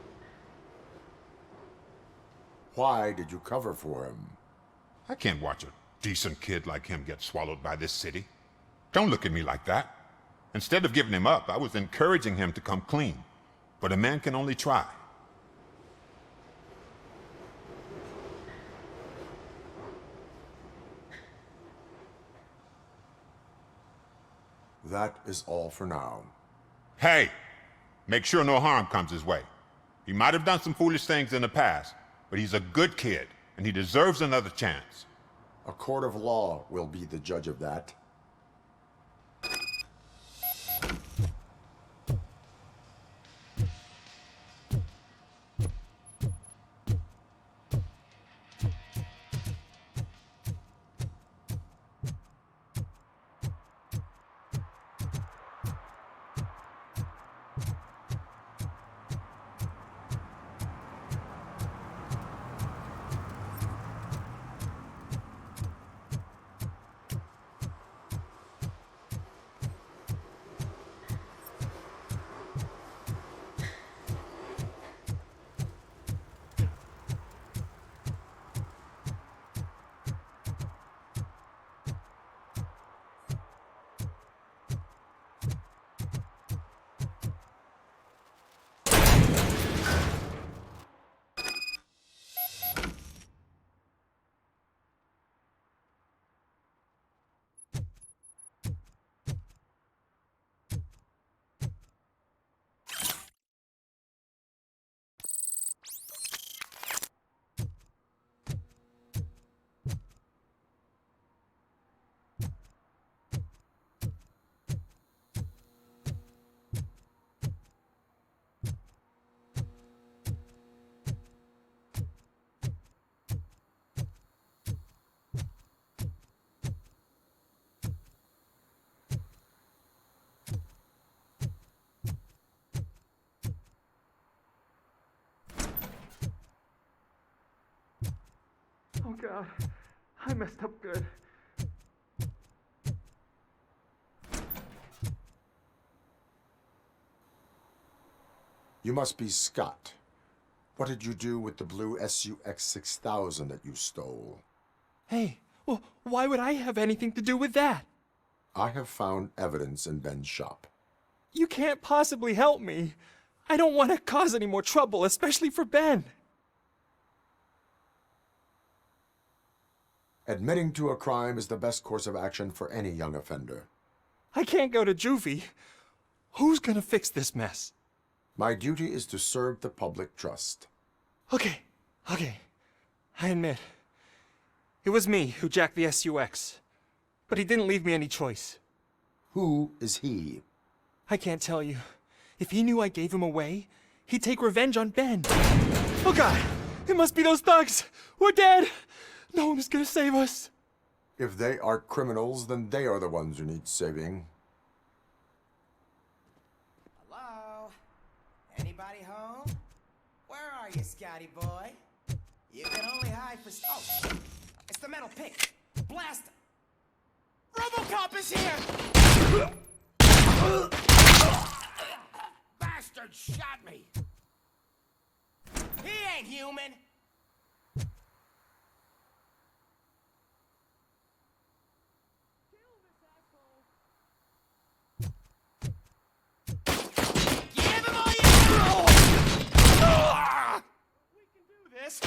D: Why did you cover for him?
L: I can't watch a decent kid like him get swallowed by this city. Don't look at me like that. Instead of giving him up, I was encouraging him to come clean. But a man can only try.
D: That is all for now.
L: Hey! Make sure no harm comes his way. He might have done some foolish things in the past, but he's a good kid, and he deserves another chance.
D: A court of law will be the judge of that.
B: Oh God, I messed up good.
D: You must be Scott. What did you do with the blue SUX 6000 that you stole?
B: Hey, well, why would I have anything to do with that?
D: I have found evidence in Ben's shop.
B: You can't possibly help me. I don't want to cause any more trouble, especially for Ben.
D: Admitting to a crime is the best course of action for any young offender.
B: I can't go to juvie. Who's gonna fix this mess?
D: My duty is to serve the public trust.
B: Okay. I admit. It was me who jacked the SUX. But he didn't leave me any choice.
D: Who is he?
B: I can't tell you. If he knew I gave him away, he'd take revenge on Ben. Oh God! It must be those thugs! We're dead! No one is gonna save us.
D: If they are criminals, then they are the ones who need saving.
G: Hello? Anybody home? Where are you, Scotty boy? You can only hide for... Oh! It's the metal pick! Blast him! Robocop is here! Bastard shot me! He ain't human! Give him all you... We can do this!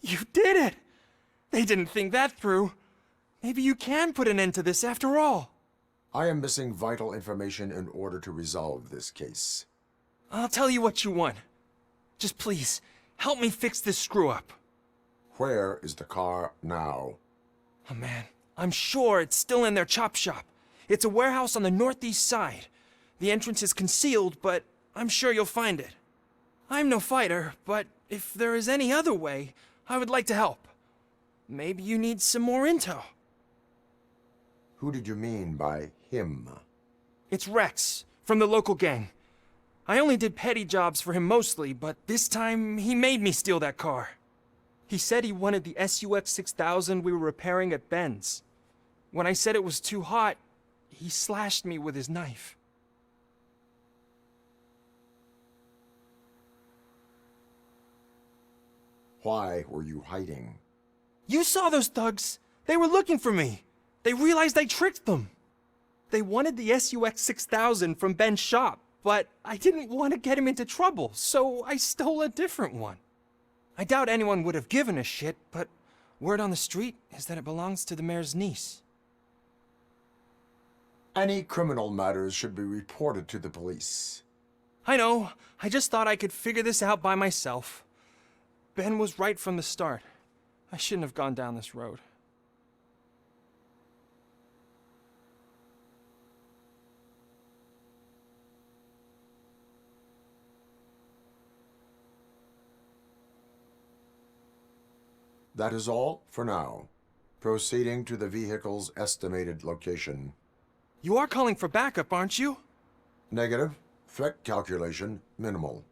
B: You did it! They didn't think that through. Maybe you can put an end to this after all.
D: I am missing vital information in order to resolve this case.
B: I'll tell you what you want. Just please, help me fix this screw-up.
D: Where is the car now?
B: Oh man, I'm sure it's still in their chop shop. It's a warehouse on the northeast side. The entrance is concealed, but I'm sure you'll find it. I'm no fighter, but if there is any other way, I would like to help. Maybe you need some more intel.
D: Who did you mean by him?
B: It's Rex, from the local gang. I only did petty jobs for him mostly, but this time he made me steal that car. He said he wanted the SUX 6000 we were repairing at Ben's. When I said it was too hot, he slashed me with his knife.
D: Why were you hiding?
B: You saw those thugs. They were looking for me. They realized I tricked them. They wanted the SUX 6000 from Ben's shop, but I didn't want to get him into trouble, so I stole a different one. I doubt anyone would have given a shit, but word on the street is that it belongs to the mayor's niece.
D: Any criminal matters should be reported to the police.
B: I know. I just thought I could figure this out by myself. Ben was right from the start. I shouldn't have gone down this road.
D: That is all for now. Proceeding to the vehicle's estimated location.
B: You are calling for backup, aren't you?
D: Negative. Threat calculation minimal.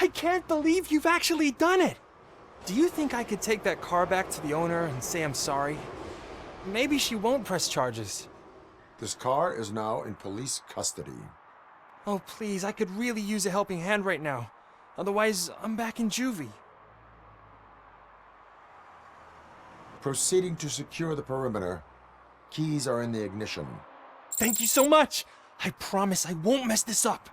B: I can't believe you've actually done it! Do you think I could take that car back to the owner and say I'm sorry? Maybe she won't press charges.
D: This car is now in police custody.
B: Oh, please, I could really use a helping hand right now. Otherwise, I'm back in juvie.
D: Proceeding to secure the perimeter. Keys are in the ignition.
B: Thank you so much! I promise I won't mess this up.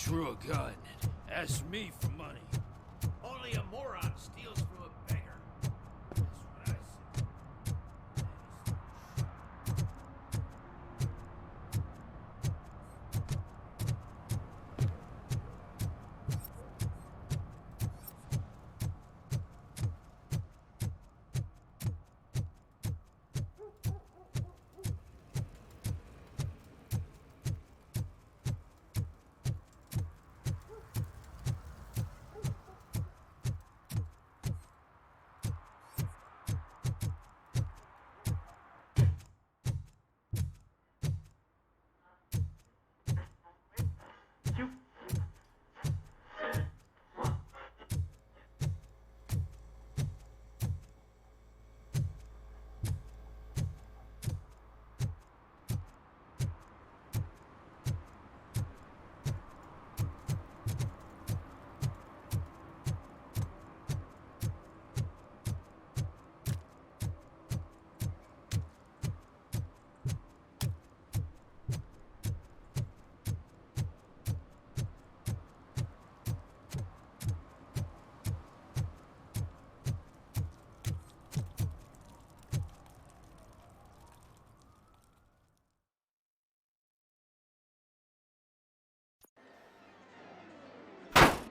A: through a gun and asked me for money.
F: Only a moron steals from a beggar.
A: That's what I said.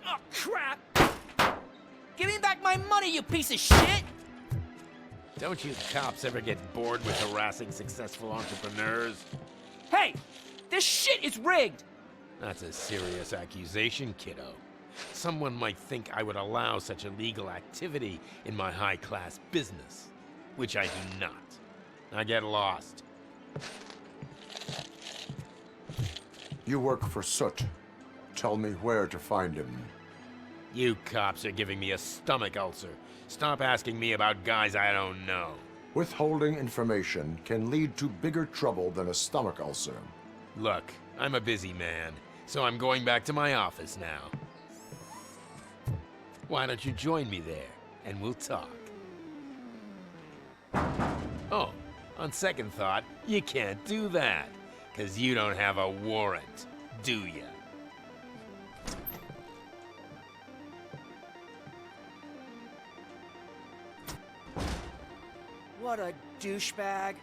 P: Oh, crap! Give me back my money, you piece of shit!
F: Don't you cops ever get bored with harassing successful entrepreneurs?
P: Hey! This shit is rigged!
F: That's a serious accusation, kiddo. Someone might think I would allow such illegal activity in my high-class business, which I do not. I get lost.
D: You work for Soot. Tell me where to find him.
F: You cops are giving me a stomach ulcer. Stop asking me about guys I don't know.
D: Withholding information can lead to bigger trouble than a stomach ulcer.
F: Look, I'm a busy man, so I'm going back to my office now. Why don't you join me there, and we'll talk. Oh, on second thought, you can't do that, 'cause you don't have a warrant, do ya?
P: What a douchebag.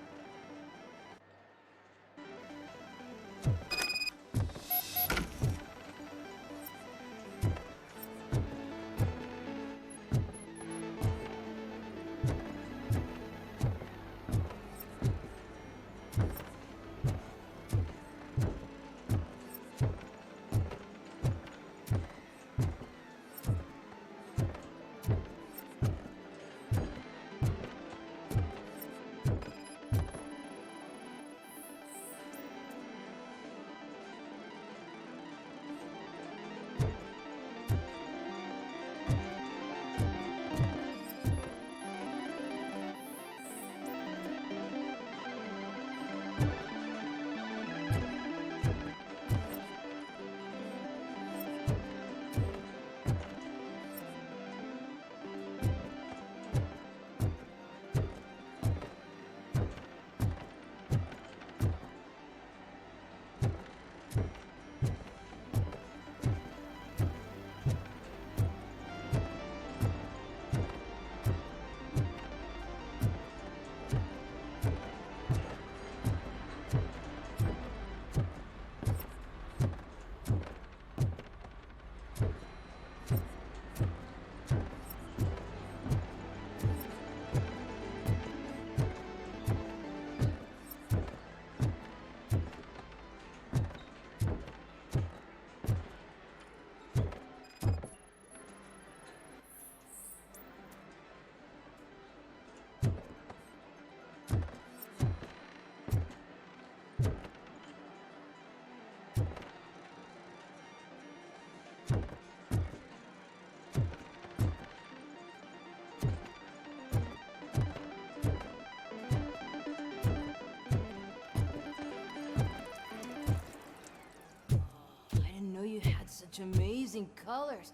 T: Such amazing colors.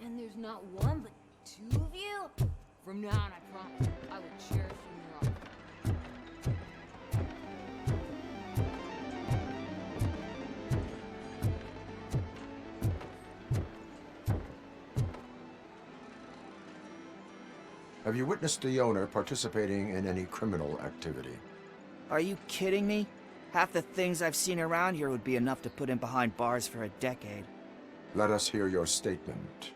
T: And there's not one, but two of you? From now on, I promise, I will cherish you more.
D: Have you witnessed the owner participating in any criminal activity?
G: Are you kidding me? Half the things I've seen around here would be enough to put him behind bars for a decade.
D: Let us hear your statement.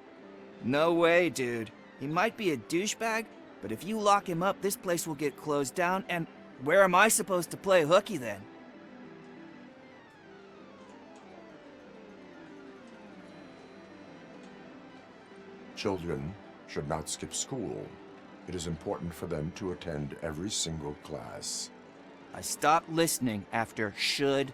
G: No way, dude. He might be a douchebag, but if you lock him up, this place will get closed down, and where am I supposed to play hooky then?
D: Children should not skip school. It is important for them to attend every single class.
G: I stopped listening after should.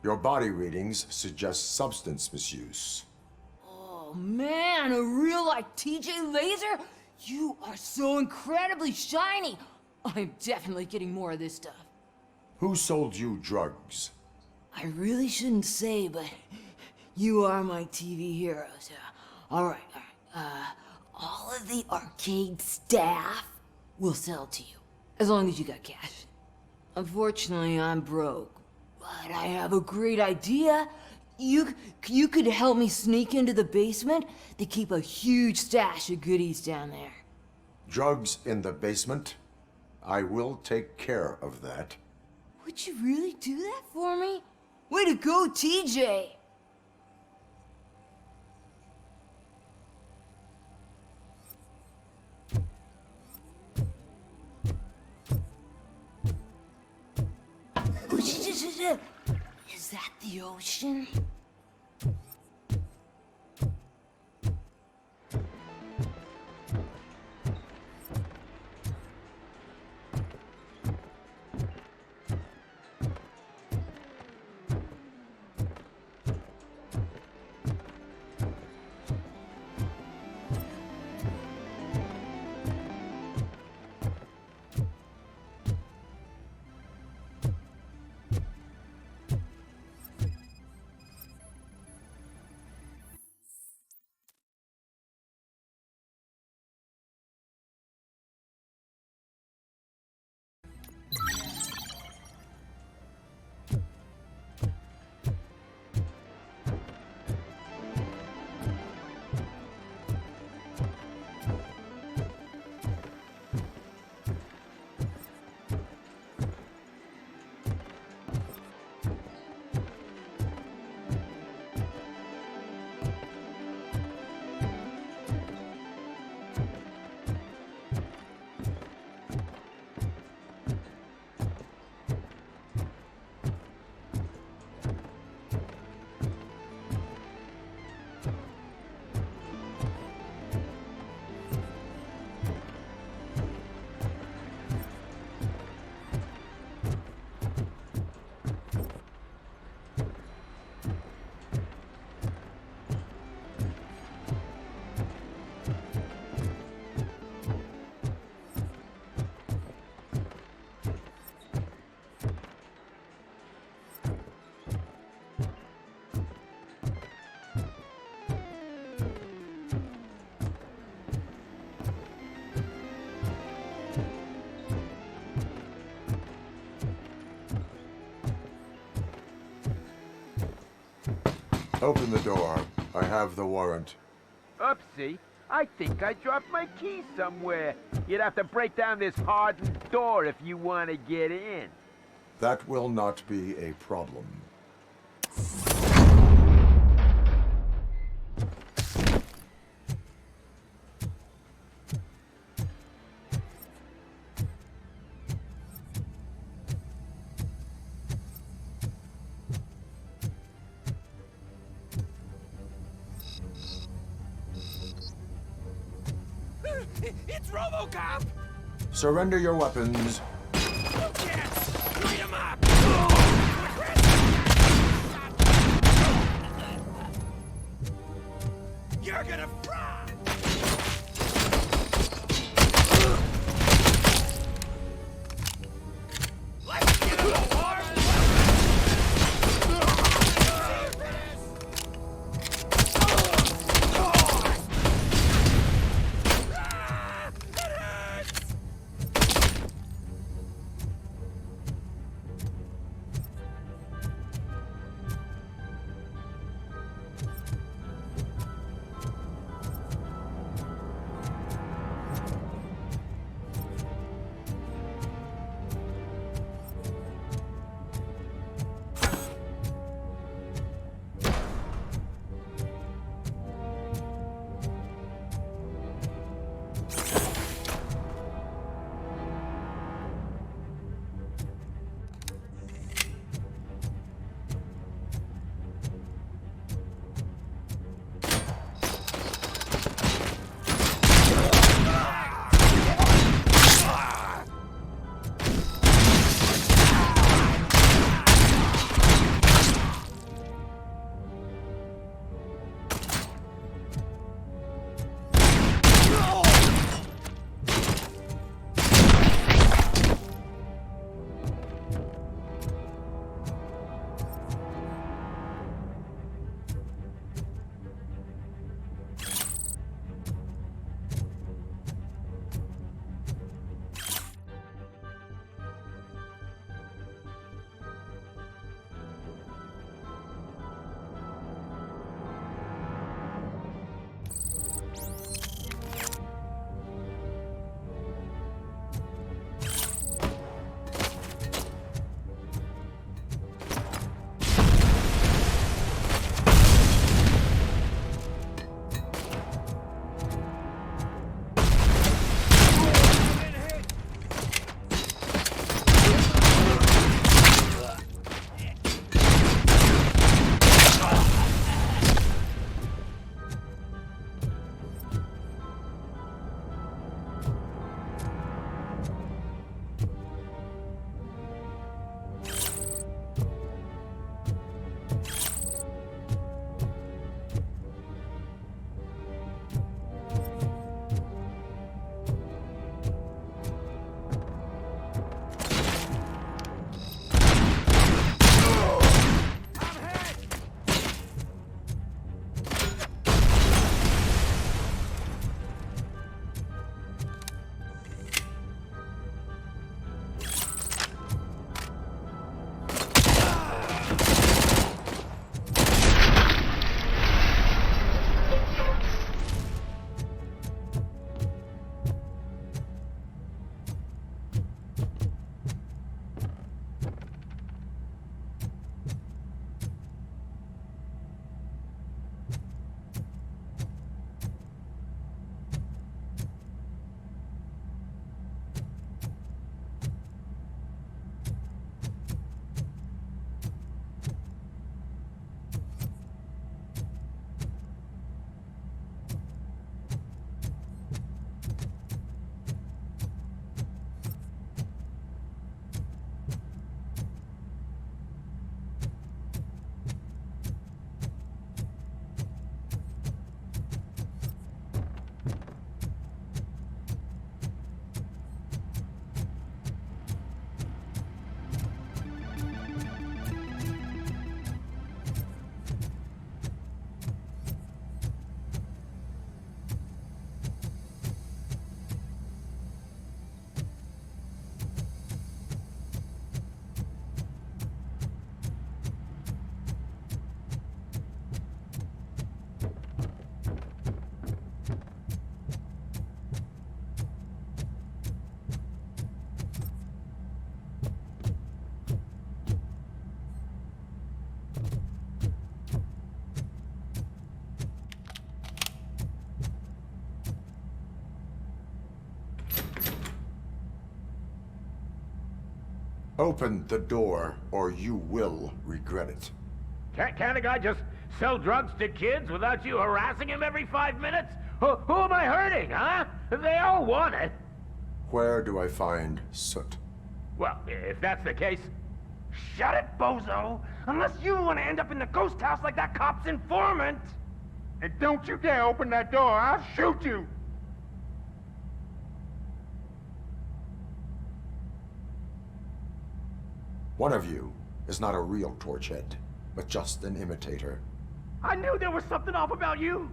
D: Your body readings suggest substance misuse.
V: Oh man, a real like TJ Laser? You are so incredibly shiny. I'm definitely getting more of this stuff.
D: Who sold you drugs?
V: I really shouldn't say, but you are my TV heroes. All right. All of the arcade staff will sell to you, as long as you got cash. Unfortunately, I'm broke, but I have a great idea. You could help me sneak into the basement. They keep a huge stash of goodies down there.
D: Drugs in the basement? I will take care of that.
V: Would you really do that for me? Way to go, TJ! Is that the ocean?
D: Open the door. I have the warrant.
H: Oopsie. I think I dropped my keys somewhere. You'd have to break down this hardened door if you want to get in.
D: That will not be a problem.
B: It's Robocop!
D: Surrender your weapons.
B: Light him up! You're gonna fry! Let's give him a hard
D: Open the door, or you will regret it.
H: Can't a guy just sell drugs to kids without you harassing him every 5 minutes? Who am I hurting, huh? They all want it.
D: Where do I find Soot?
H: Well, if that's the case, shut it, bozo! Unless you want to end up in the ghost house like that cop's informant! And don't you dare open that door, I'll shoot you!
D: One of you is not a real Torchhead, but just an imitator.
I: I knew there was something off about you!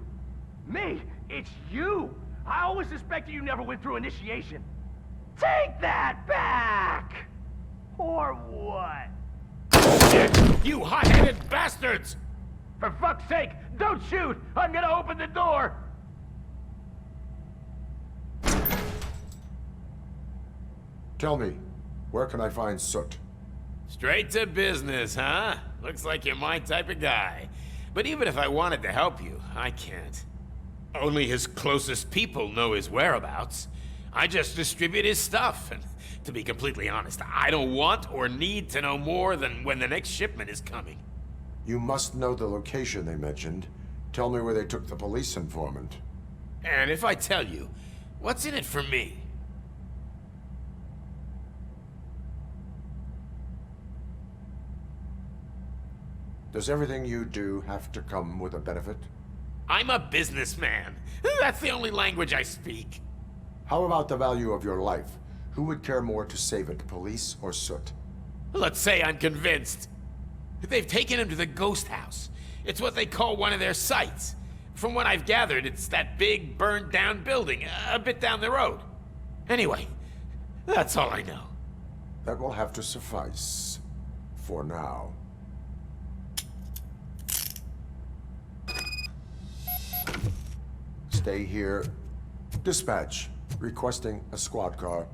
I: Me? It's you! I always suspected you never went through initiation. Take that back! Or what?
F: You hot-headed bastards!
H: For fuck's sake, don't shoot! I'm gonna open the door!
D: Tell me, where can I find Soot?
F: Straight to business, huh? Looks like you're my type of guy. But even if I wanted to help you, I can't. Only his closest people know his whereabouts. I just distribute his stuff, and to be completely honest, I don't want or need to know more than when the next shipment is coming.
D: You must know the location they mentioned. Tell me where they took the police informant.
F: And if I tell you, what's in it for me?
D: Does everything you do have to come with a benefit?
F: I'm a businessman. That's the only language I speak.
D: How about the value of your life? Who would care more to save it, police or Soot?
F: Let's say I'm convinced. They've taken him to the ghost house. It's what they call one of their sites. From what I've gathered, it's that big, burned-down building a bit down the road. Anyway, that's all I know.
D: That will have to suffice. For now. Stay here. Dispatch. Requesting a squad car.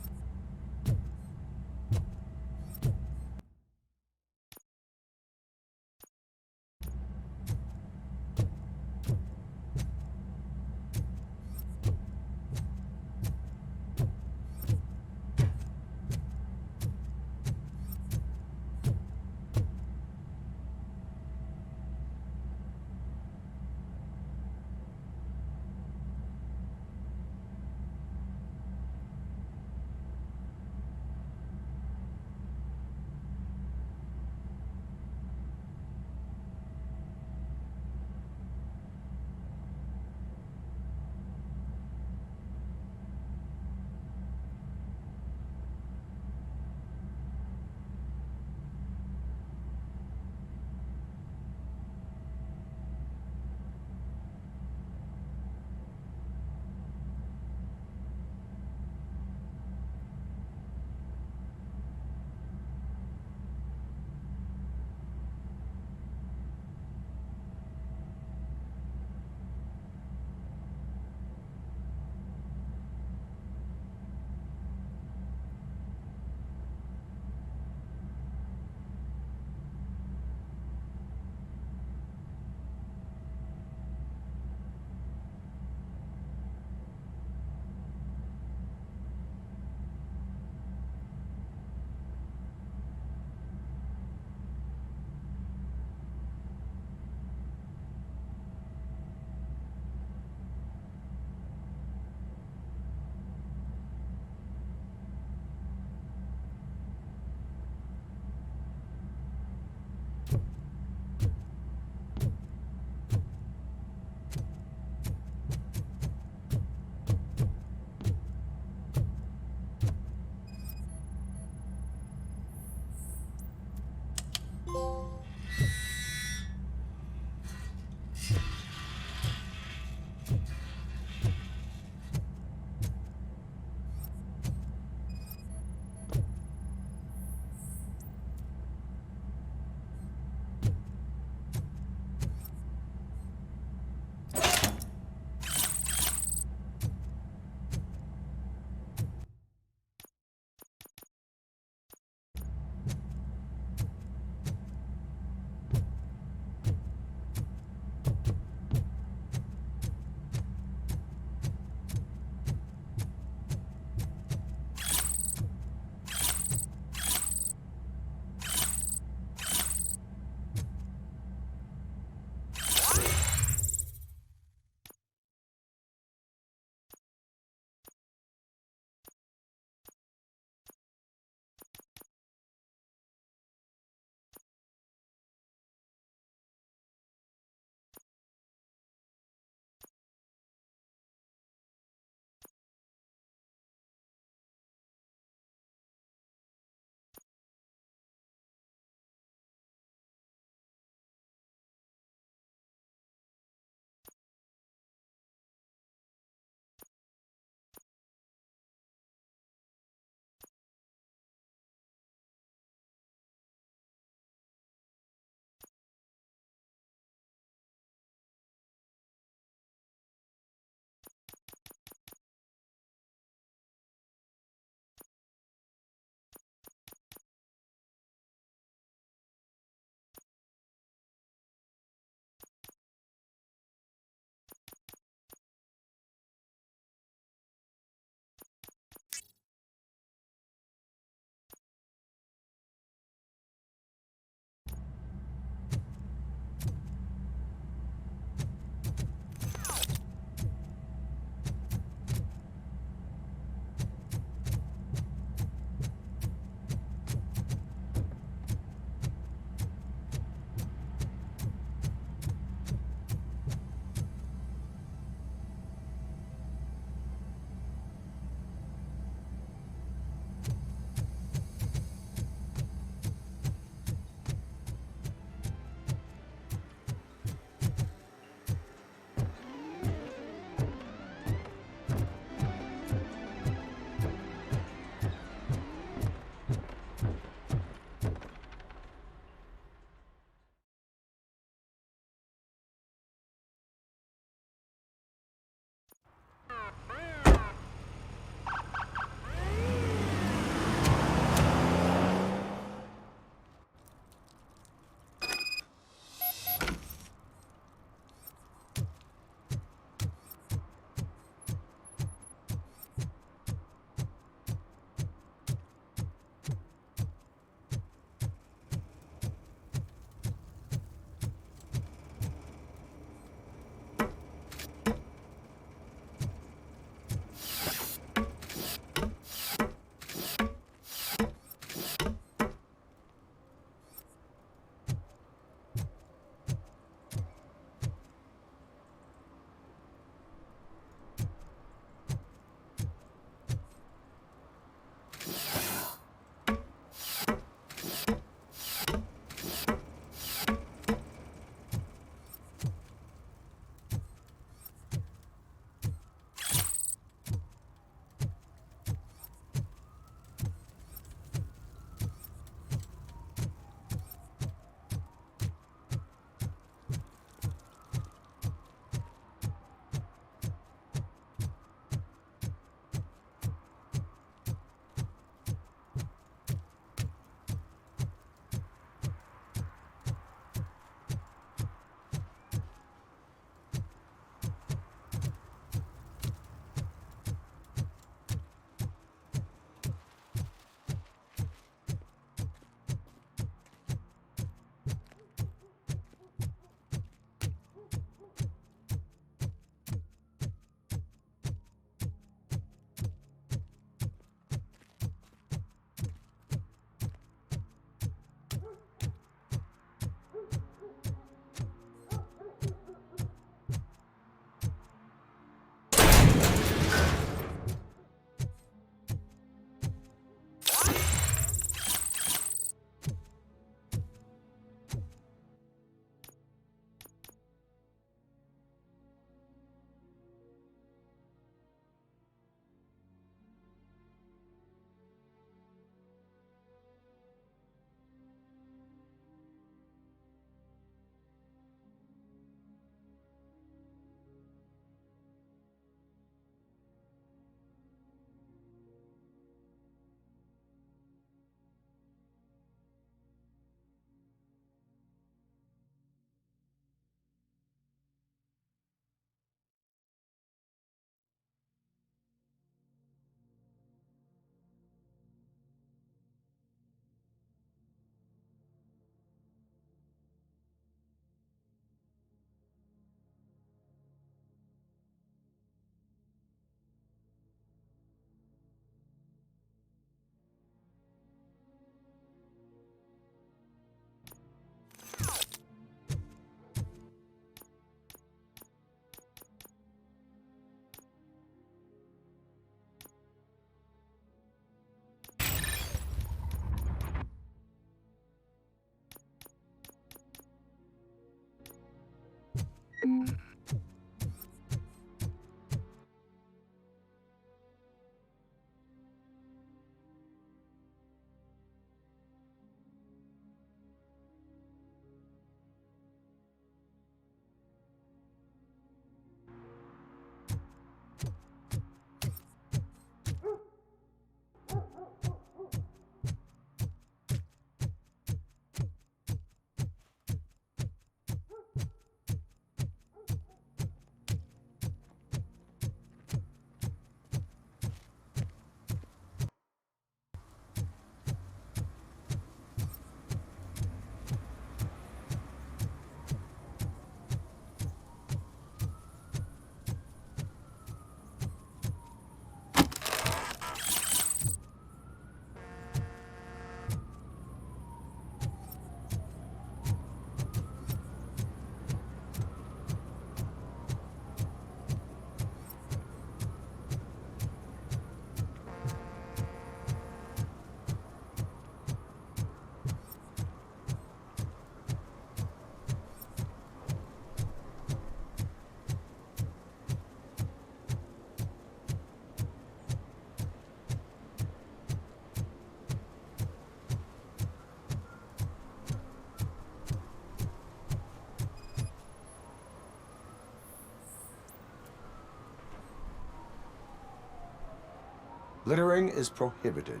D: Littering is prohibited.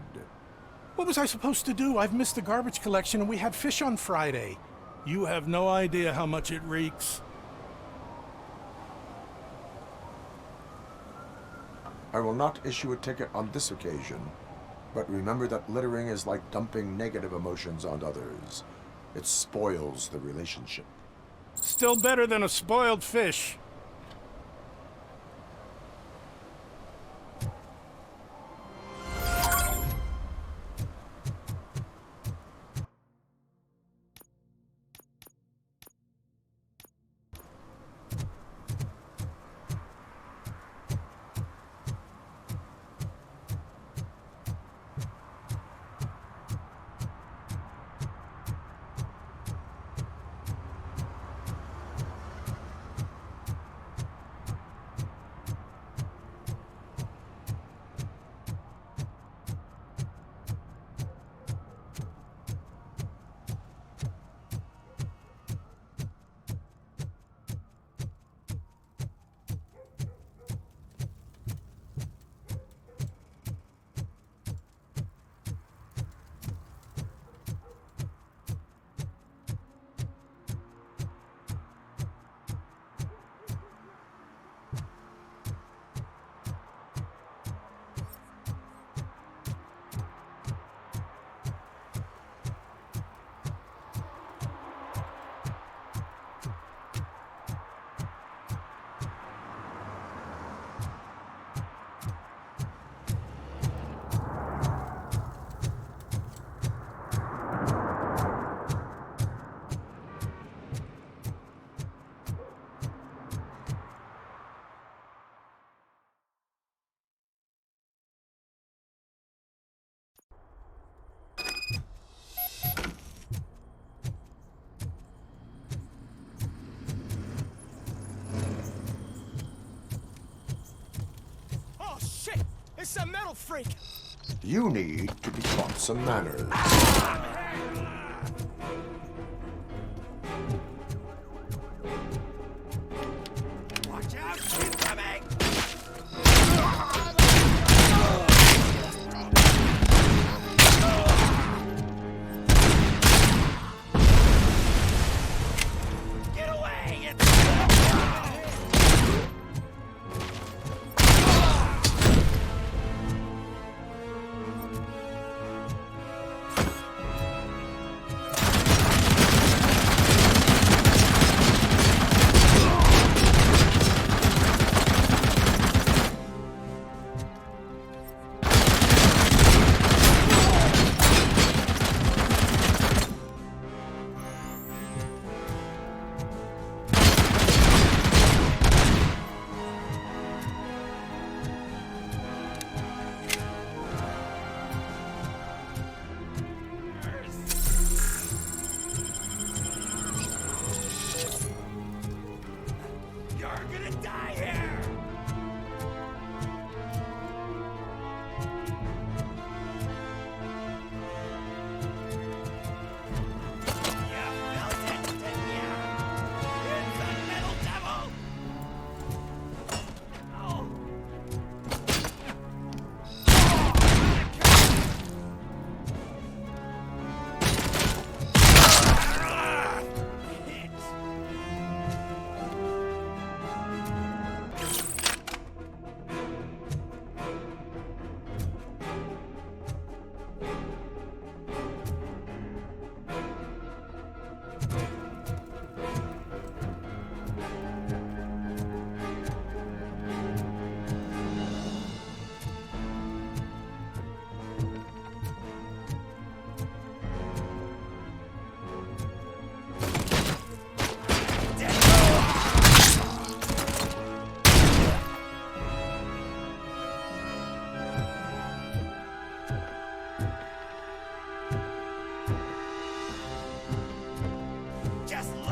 Q: What was I supposed to do? I've missed the garbage collection and we had fish on Friday. You have no idea how much it reeks.
D: I will not issue a ticket on this occasion, but remember that littering is like dumping negative emotions on others. It spoils the relationship.
Q: Still better than a spoiled fish.
G: It's a metal freak!
D: You need to be taught some manners.
G: Watch out! She's coming! Get away!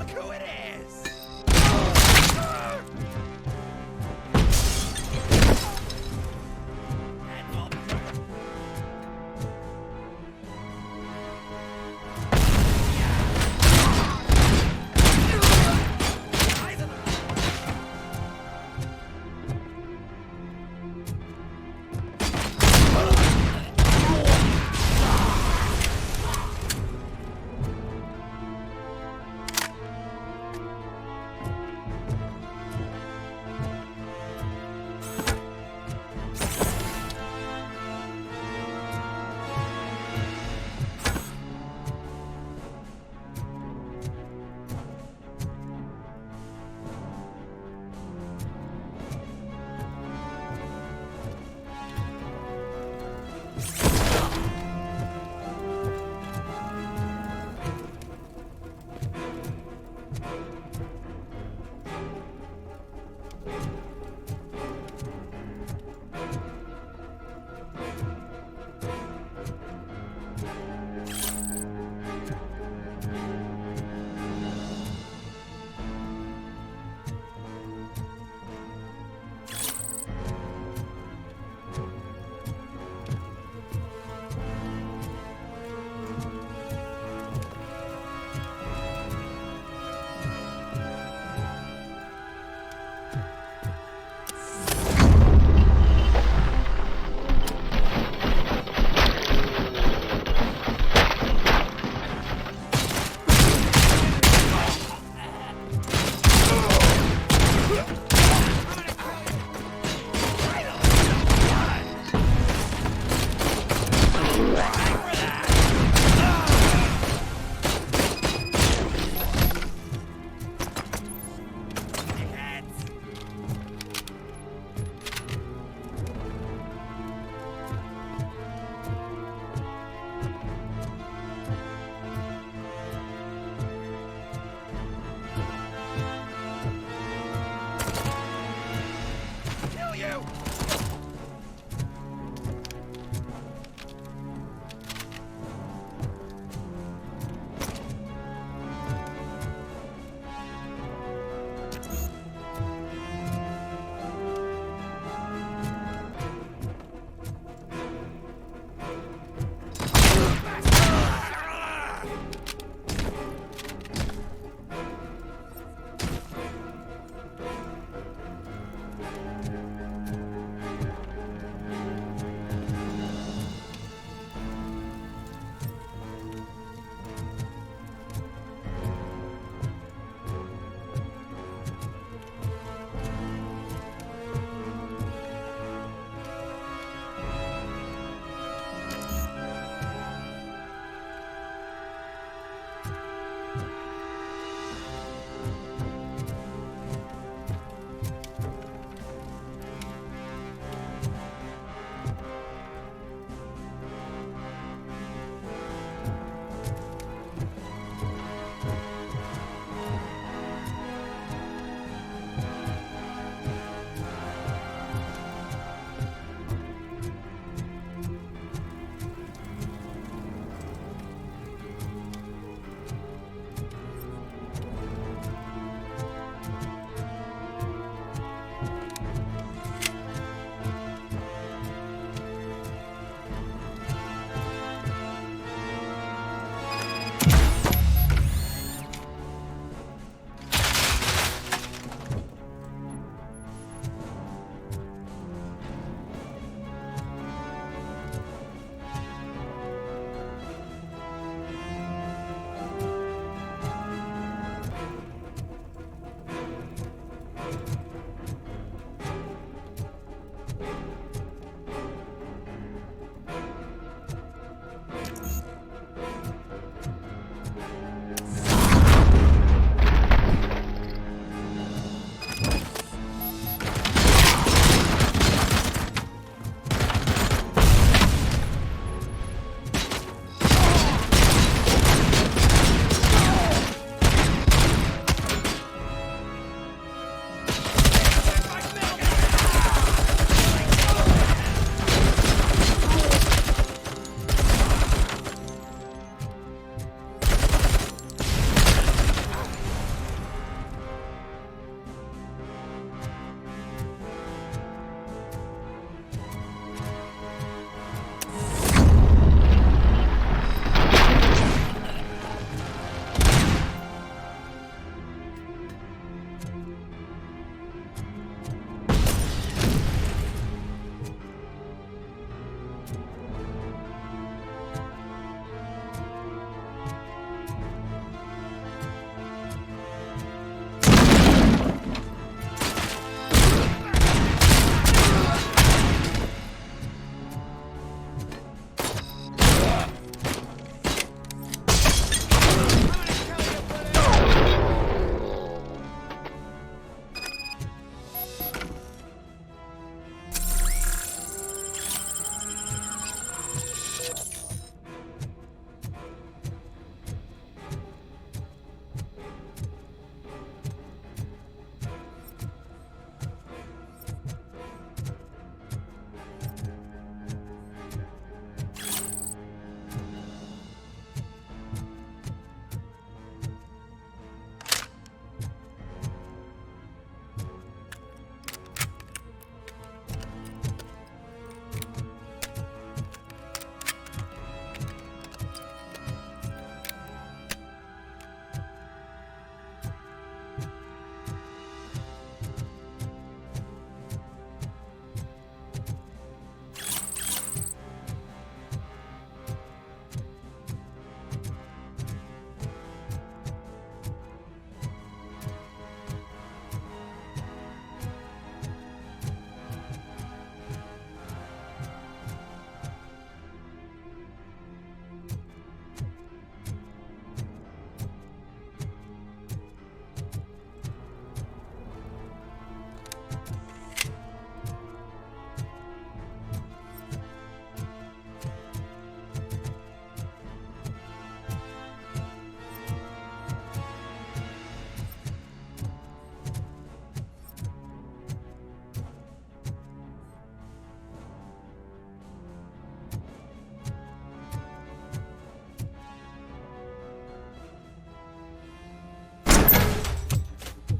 B: Look who it is!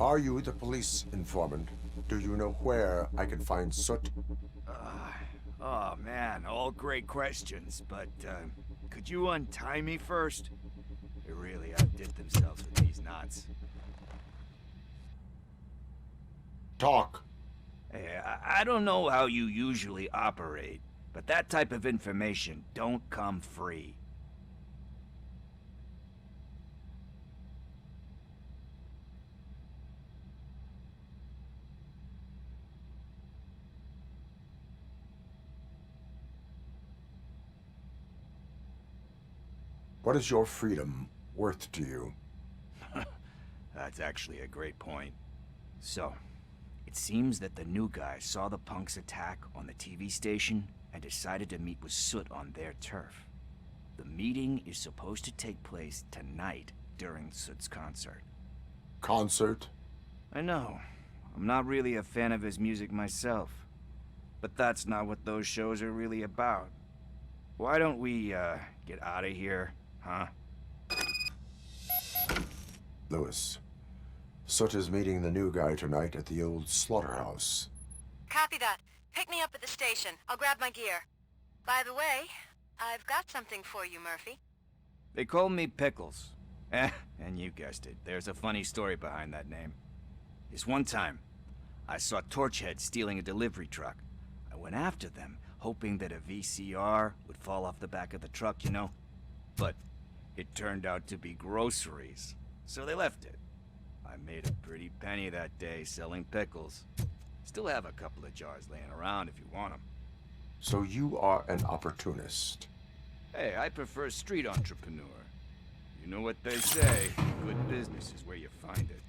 D: Are you the police informant? Do you know where I can find Soot?
M: Oh man, all great questions, but could you untie me first? They really outdid themselves with these knots.
D: Talk.
M: Hey, I don't know how you usually operate, but that type of information don't come free.
D: What is your freedom worth to you?
M: That's actually a great point. So, it seems that the new guy saw the punks' attack on the TV station and decided to meet with Soot on their turf. The meeting is supposed to take place tonight during Soot's concert.
D: Concert?
M: I know. I'm not really a fan of his music myself. But that's not what those shows are really about. Why don't we, get out of here, huh?
D: Lewis, Soot is meeting the new guy tonight at the old slaughterhouse.
O: Copy that. Pick me up at the station. I'll grab my gear. By the way, I've got something for you, Murphy.
M: They call me Pickles. And you guessed it, there's a funny story behind that name. This one time, I saw Torchhead stealing a delivery truck. I went after them, hoping that a VCR would fall off the back of the truck, you know? But it turned out to be groceries, so they left it. I made a pretty penny that day selling pickles. Still have a couple of jars laying around if you want them.
D: So you are an opportunist.
M: Hey, I prefer street entrepreneur. You know what they say, good business is where you find it.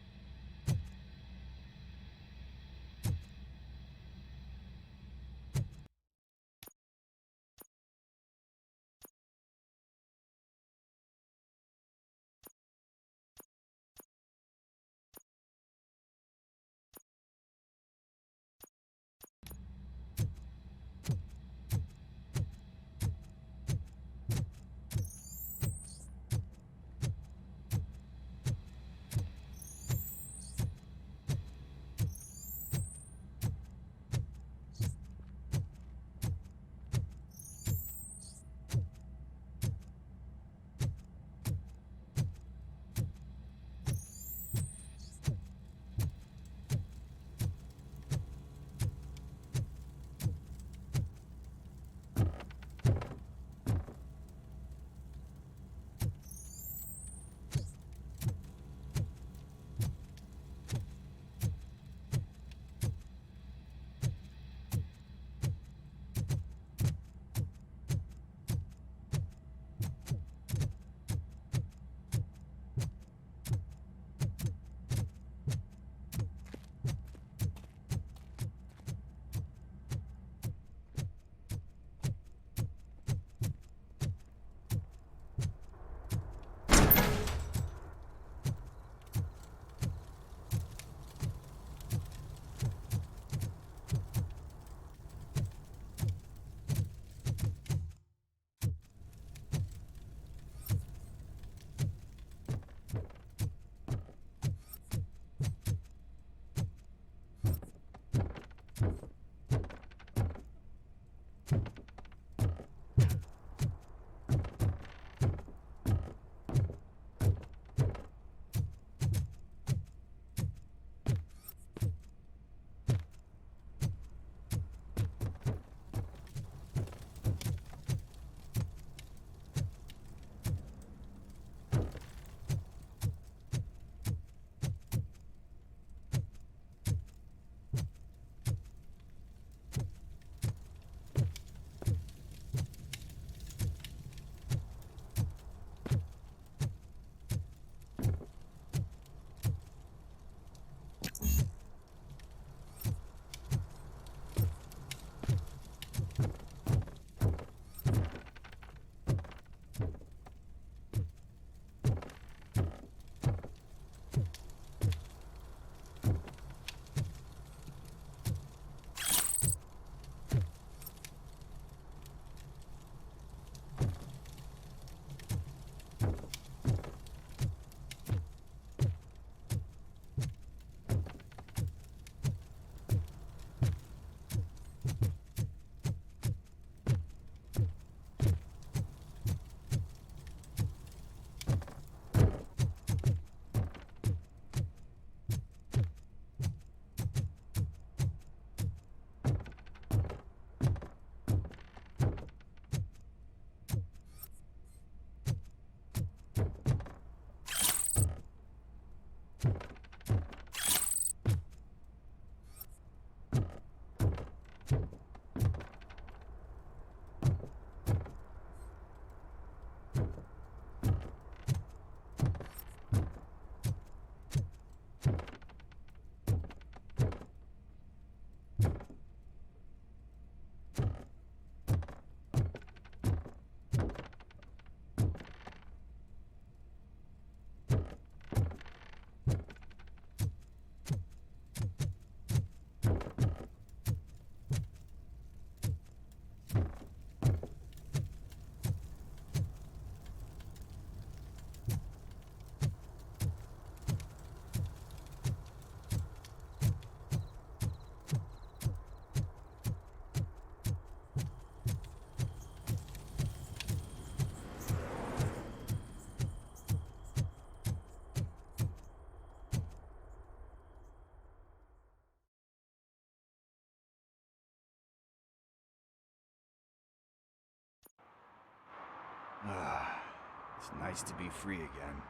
M: It's nice to be free again.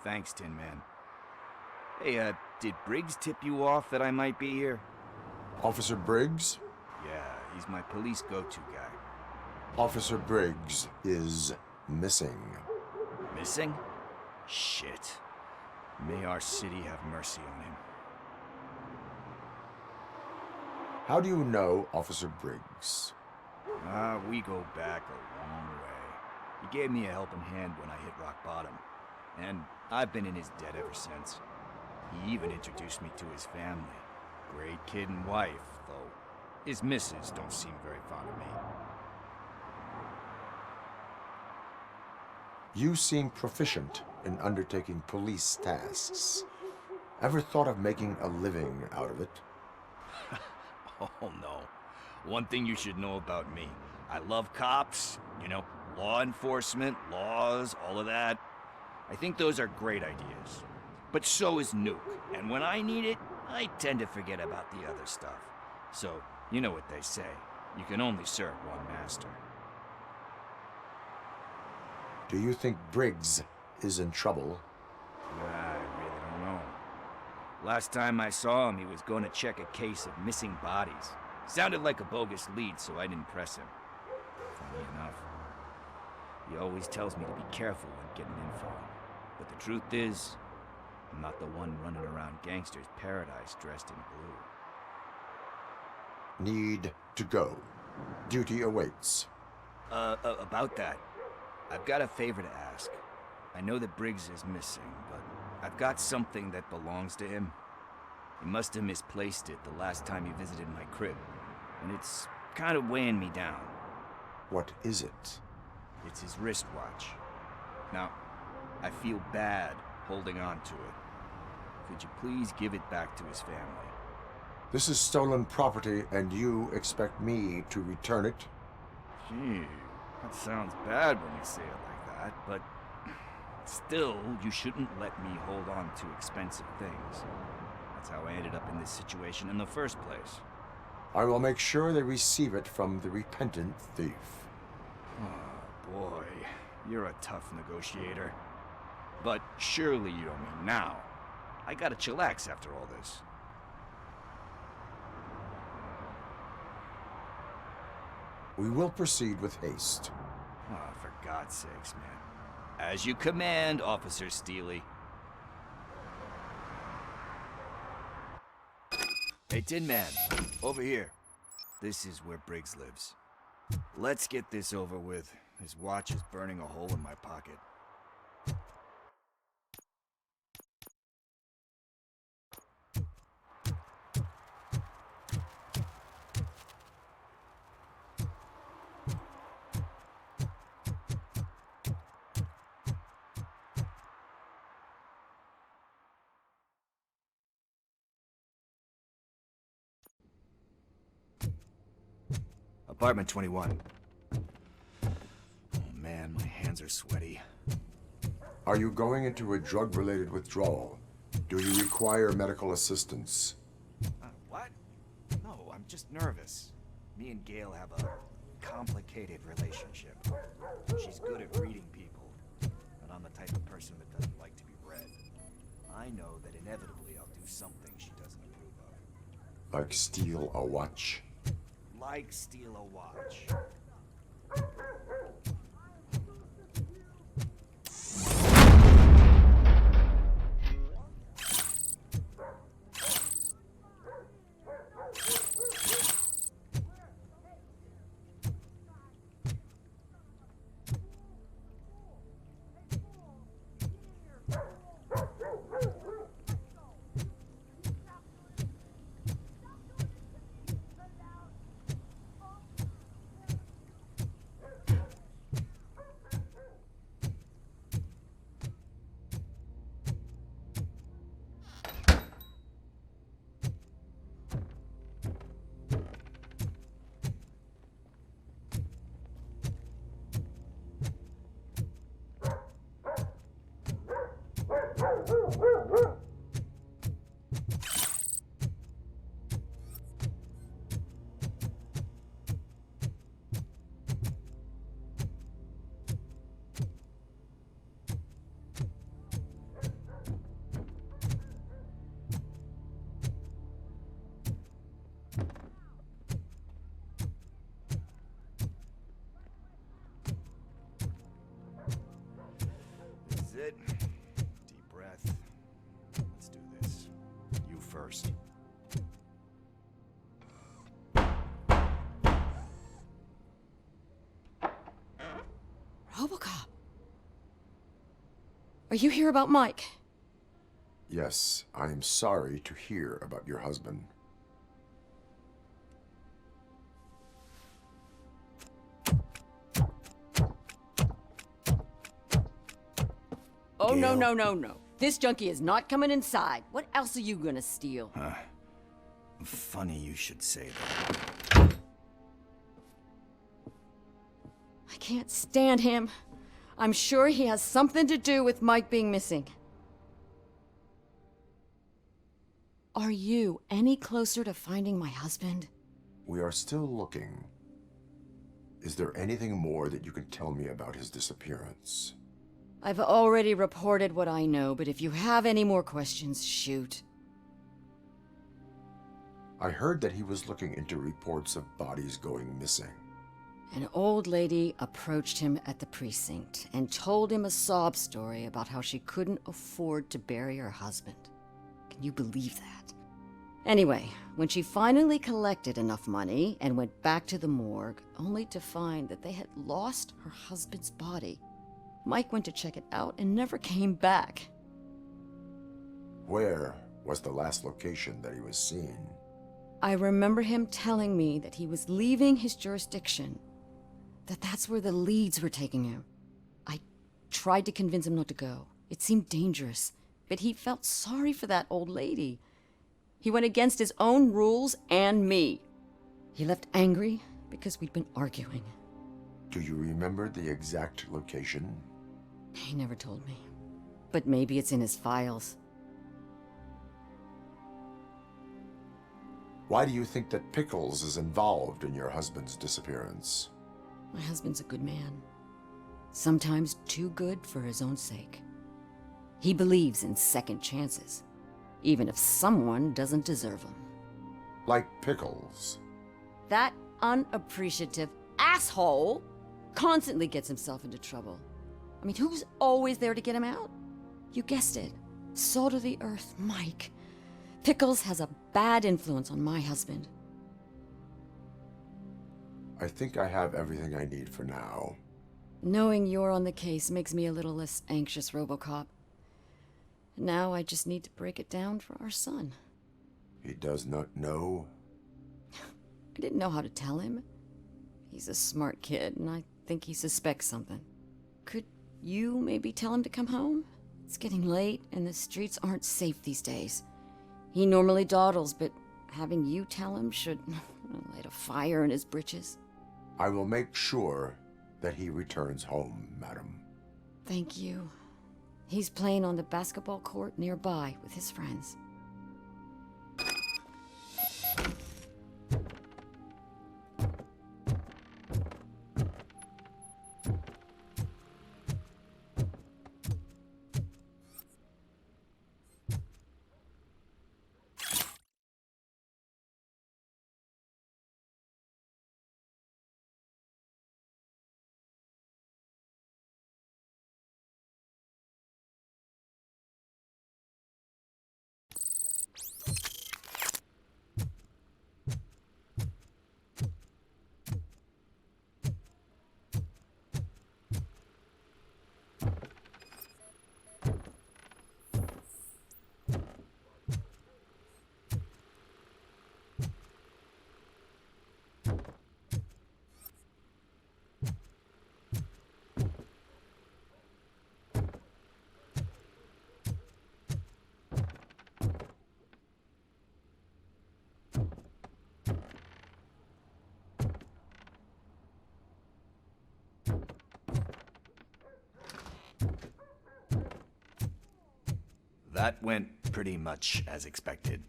M: Thanks, Tin Man. Hey, did Briggs tip you off that I might be here?
D: Officer Briggs?
M: Yeah, he's my police go-to guy.
D: Officer Briggs is missing.
M: Missing? Shit. May our city have mercy on him.
D: How do you know Officer Briggs?
M: We go back a long way. He gave me a helping hand when I hit rock bottom, and I've been in his debt ever since. He even introduced me to his family. Great kid and wife, though his missus don't seem very fond of me.
D: You seem proficient in undertaking police tasks. Ever thought of making a living out of it?
M: Oh no. One thing you should know about me. I love cops, you know, law enforcement, laws, all of that. I think those are great ideas. But so is Nuke, and when I need it, I tend to forget about the other stuff. So, you know what they say. You can only serve one master.
D: Do you think Briggs is in trouble?
M: I really don't know. Last time I saw him, he was going to check a case of missing bodies. Sounded like a bogus lead, so I didn't press him. Funny enough. He always tells me to be careful when getting info. But the truth is, I'm not the one running around gangsters' paradise dressed in blue.
D: Need to go. Duty awaits.
M: About that, I've got a favor to ask. I know that Briggs is missing, but I've got something that belongs to him. He must have misplaced it the last time he visited my crib, and it's kind of weighing me down.
D: What is it?
M: It's his wristwatch. Now, I feel bad holding on to it. Could you please give it back to his family?
D: This is stolen property, and you expect me to return it?
M: Gee, that sounds bad when you say it like that, but still, you shouldn't let me hold on to expensive things. That's how I ended up in this situation in the first place.
D: I will make sure they receive it from the repentant thief.
M: Oh, boy. You're a tough negotiator. But surely you don't mean now. I gotta chillax after all this.
D: We will proceed with haste.
M: Oh, for God's sakes, man. As you command, Officer Steely. Hey, Tin Man, over here. This is where Briggs lives. Let's get this over with. His watch is burning a hole in my pocket. Apartment 21. Oh man, my hands are sweaty.
D: Are you going into a drug-related withdrawal? Do you require medical assistance?
M: What? No, I'm just nervous. Me and Gail have a complicated relationship. She's good at reading people, but I'm the type of person that doesn't like to be read. I know that inevitably I'll do something she doesn't approve of.
D: Like steal a watch?
M: Like steal a watch.
N: Are you here about Mike?
D: Yes, I am sorry to hear about your husband.
N: Oh, no, no, no, no. This junkie is not coming inside. What else are you gonna steal?
M: Funny you should say that.
N: I can't stand him. I'm sure he has something to do with Mike being missing. Are you any closer to finding my husband?
D: We are still looking. Is there anything more that you can tell me about his disappearance?
N: I've already reported what I know, but if you have any more questions, shoot.
D: I heard that he was looking into reports of bodies going missing.
N: An old lady approached him at the precinct and told him a sob story about how she couldn't afford to bury her husband. Can you believe that? Anyway, when she finally collected enough money and went back to the morgue, only to find that they had lost her husband's body, Mike went to check it out and never came back.
D: Where was the last location that he was seen?
N: I remember him telling me that he was leaving his jurisdiction, that that's where the leads were taking him. I tried to convince him not to go. It seemed dangerous, but he felt sorry for that old lady. He went against his own rules and me. He left angry because we'd been arguing.
D: Do you remember the exact location?
N: He never told me, but maybe it's in his files.
D: Why do you think that Pickles is involved in your husband's disappearance?
N: My husband's a good man. Sometimes too good for his own sake. He believes in second chances, even if someone doesn't deserve them.
D: Like Pickles.
N: That unappreciative asshole constantly gets himself into trouble. I mean, who's always there to get him out? You guessed it. Salt of the earth, Mike. Pickles has a bad influence on my husband.
D: I think I have everything I need for now.
N: Knowing you're on the case makes me a little less anxious, Robocop. Now I just need to break it down for our son.
D: He does not know?
N: I didn't know how to tell him. He's a smart kid, and I think he suspects something. Could you maybe tell him to come home? It's getting late, and the streets aren't safe these days. He normally dawdles, but having you tell him should light a fire in his britches.
D: I will make sure that he returns home, madam.
N: Thank you. He's playing on the basketball court nearby with his friends.
M: That went pretty much as expected.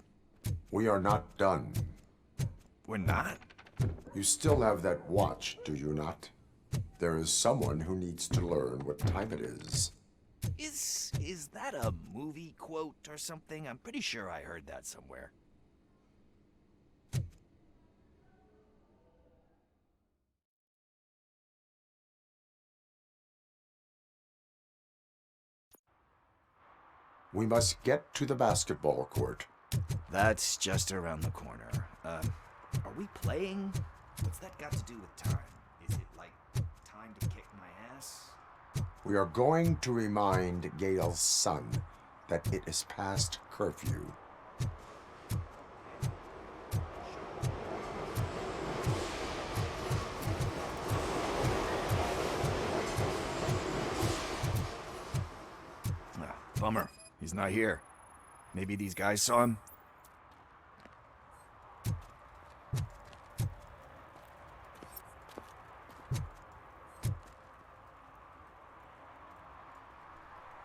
D: We are not done.
M: We're not?
D: You still have that watch, do you not? There is someone who needs to learn what time it is.
M: Is that a movie quote or something? I'm pretty sure I heard that somewhere.
D: We must get to the basketball court.
M: That's just around the corner. Are we playing? What's that got to do with time? Is it like time to kick my ass?
D: We are going to remind Gail's son that it is past curfew.
M: Bummer. He's not here. Maybe these guys saw him?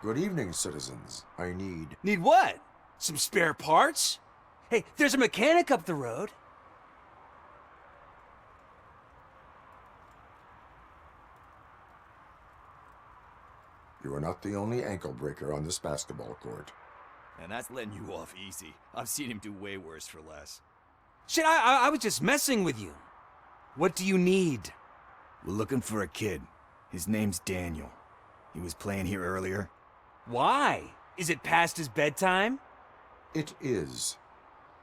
D: Good evening, citizens. I need...
B: Need what? Some spare parts? Hey, there's a mechanic up the road.
D: You are not the only ankle breaker on this basketball court.
M: And that's letting you off easy. I've seen him do way worse for less.
B: Shit, I was just messing with you. What do you need?
M: We're looking for a kid. His name's Daniel. He was playing here earlier.
B: Why? Is it past his bedtime?
D: It is.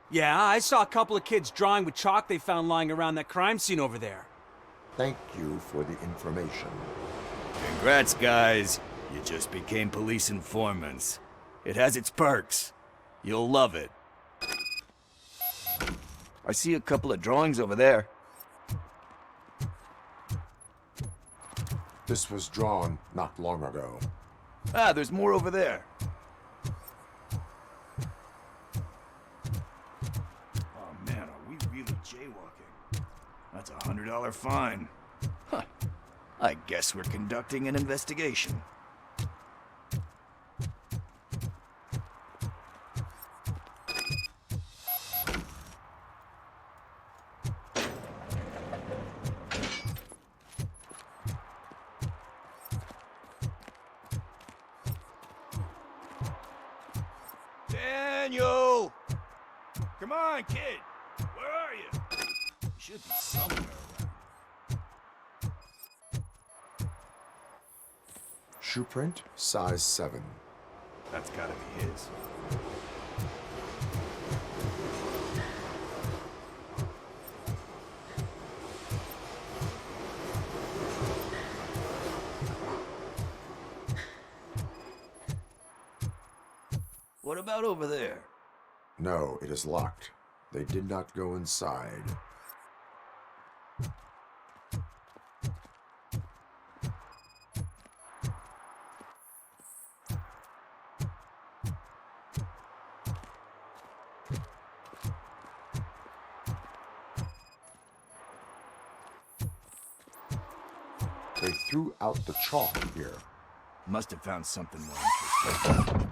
B: Yeah, I saw a couple of kids drawing with chalk they found lying around that crime scene over there.
D: Thank you for the information.
M: Congrats, guys. You just became police informants. It has its perks. You'll love it. I see a couple of drawings over there.
D: This was drawn not long ago.
M: Ah, there's more over there. Oh man, are we really jaywalking? That's a $100 fine. Huh. I guess we're conducting an investigation. Daniel! Come on, kid. Where are you? You should be somewhere around.
D: Shoe print, size 7.
M: That's gotta be his. What about over there?
D: No, it is locked. They did not go inside. They threw out the chalk here.
M: Must have found something more interesting.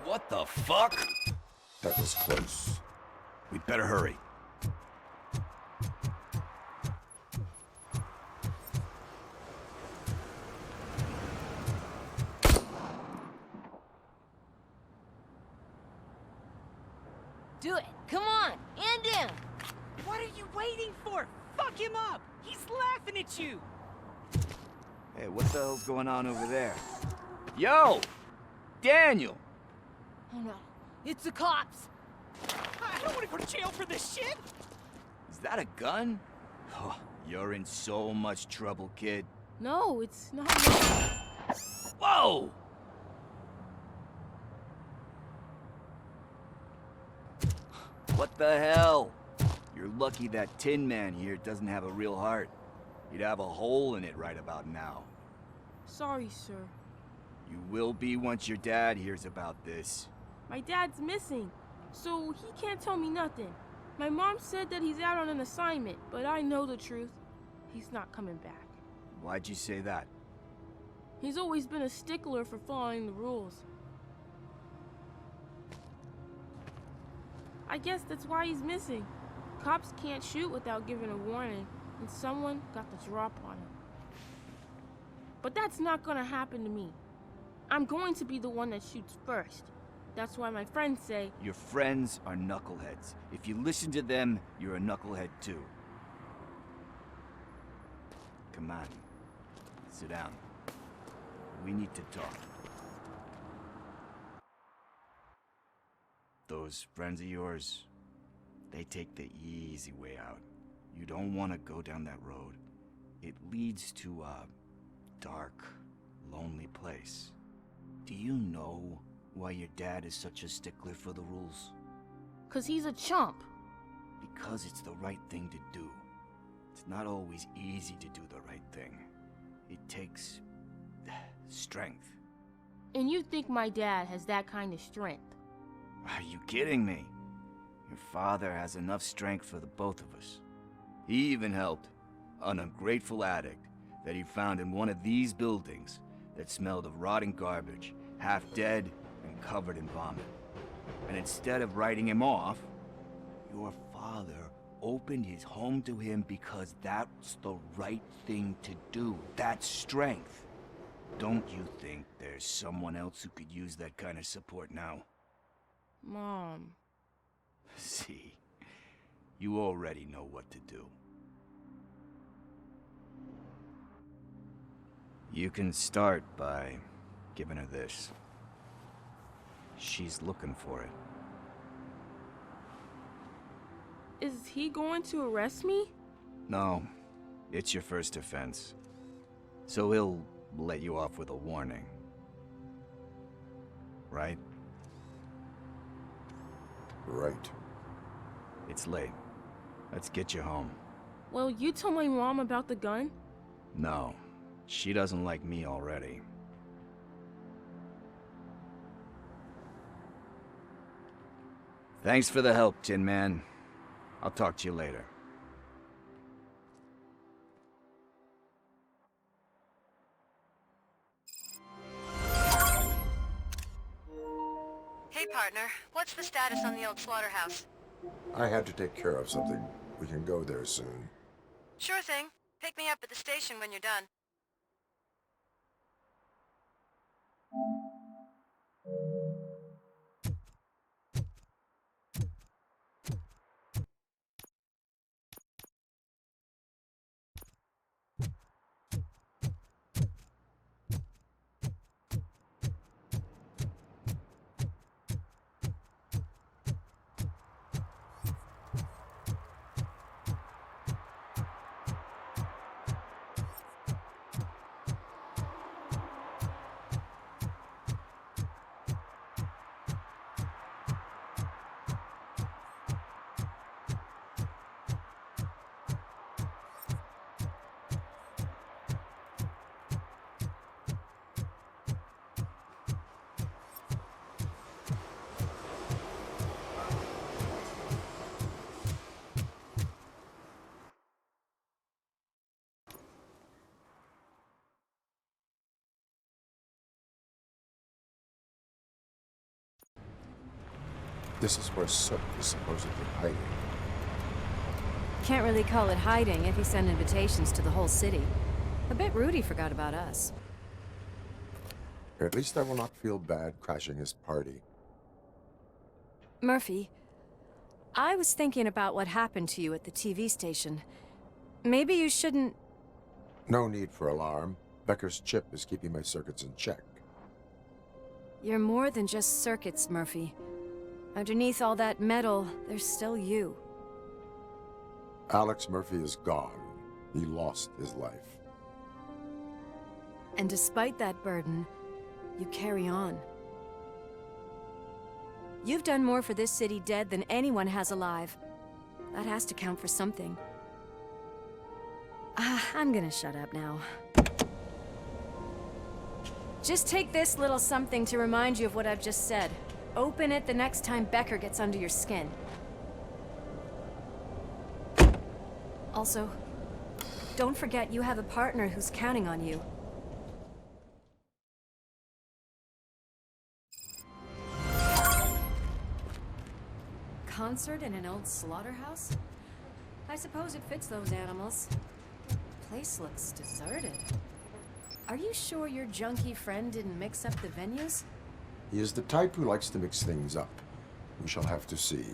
M: What the fuck?
D: That was close.
M: We'd better hurry.
K: Do it. Come on. End him. What are you waiting for? Fuck him up. He's laughing at you.
M: Hey, what the hell's going on over there? Yo! Daniel!
K: Oh no. It's the cops. I don't want to go to jail for this shit.
M: Is that a gun? Oh, you're in so much trouble, kid.
K: No, it's not.
M: Whoa! What the hell? You're lucky that Tin Man here doesn't have a real heart. He'd have a hole in it right about now.
R: Sorry, sir.
M: You will be once your dad hears about this.
R: My dad's missing, so he can't tell me nothing. My mom said that he's out on an assignment, but I know the truth. He's not coming back.
M: Why'd you say that?
R: He's always been a stickler for following the rules. I guess that's why he's missing. Cops can't shoot without giving a warning, and someone got the drop on him. But that's not gonna happen to me. I'm going to be the one that shoots first. That's why my friends say...
M: Your friends are knuckleheads. If you listen to them, you're a knucklehead too. Come on. Sit down. We need to talk. Those friends of yours, They take the easy way out. You don't want to go down that road. It leads to a dark, lonely place. Do you know why your dad is such a stickler for the rules?
R: 'Cause he's a chump.
M: Because it's the right thing to do. It's not always easy to do the right thing. It takes strength.
R: And you think my dad has that kind of strength?
M: Are you kidding me? Your father has enough strength for the both of us. He even helped an ungrateful addict that he found in one of these buildings that smelled of rotting garbage, half dead and covered in vomit. And instead of writing him off, your father opened his home to him because that's the right thing to do. That's strength. Don't you think there's someone else who could use that kind of support now?
R: Mom.
M: See, you already know what to do. You can start by giving her this. She's looking for it.
R: Is he going to arrest me?
M: No, it's your first offense. So he'll let you off with a warning. Right?
D: Right.
M: It's late. Let's get you home.
R: Well, you told my mom about the gun?
M: No, she doesn't like me already. Thanks for the help, Tin Man. I'll talk to you later.
O: Hey, partner. What's the status on the old slaughterhouse?
D: I had to take care of something. We can go there soon.
O: Sure thing. Pick me up at the station when you're done.
D: This is where Sook is supposedly hiding.
T: Can't really call it hiding if he sent invitations to the whole city. I bet Rudy forgot about us.
D: At least I will not feel bad crashing his party.
T: Murphy, I was thinking about what happened to you at the TV station. Maybe you shouldn't...
D: No need for alarm. Becker's chip is keeping my circuits in check.
T: You're more than just circuits, Murphy. Underneath all that metal, there's still you.
D: Alex Murphy is gone. He lost his life.
T: And despite that burden, you carry on. You've done more for this city dead than anyone has alive. That has to count for something. I'm gonna shut up now. Just take this little something to remind you of what I've just said. Open it the next time Becker gets under your skin. Also, don't forget you have a partner who's counting on you. Concert in an old slaughterhouse? I suppose it fits those animals. Place looks deserted. Are you sure your junkie friend didn't mix up the venues?
D: He is the type who likes to mix things up. We shall have to see.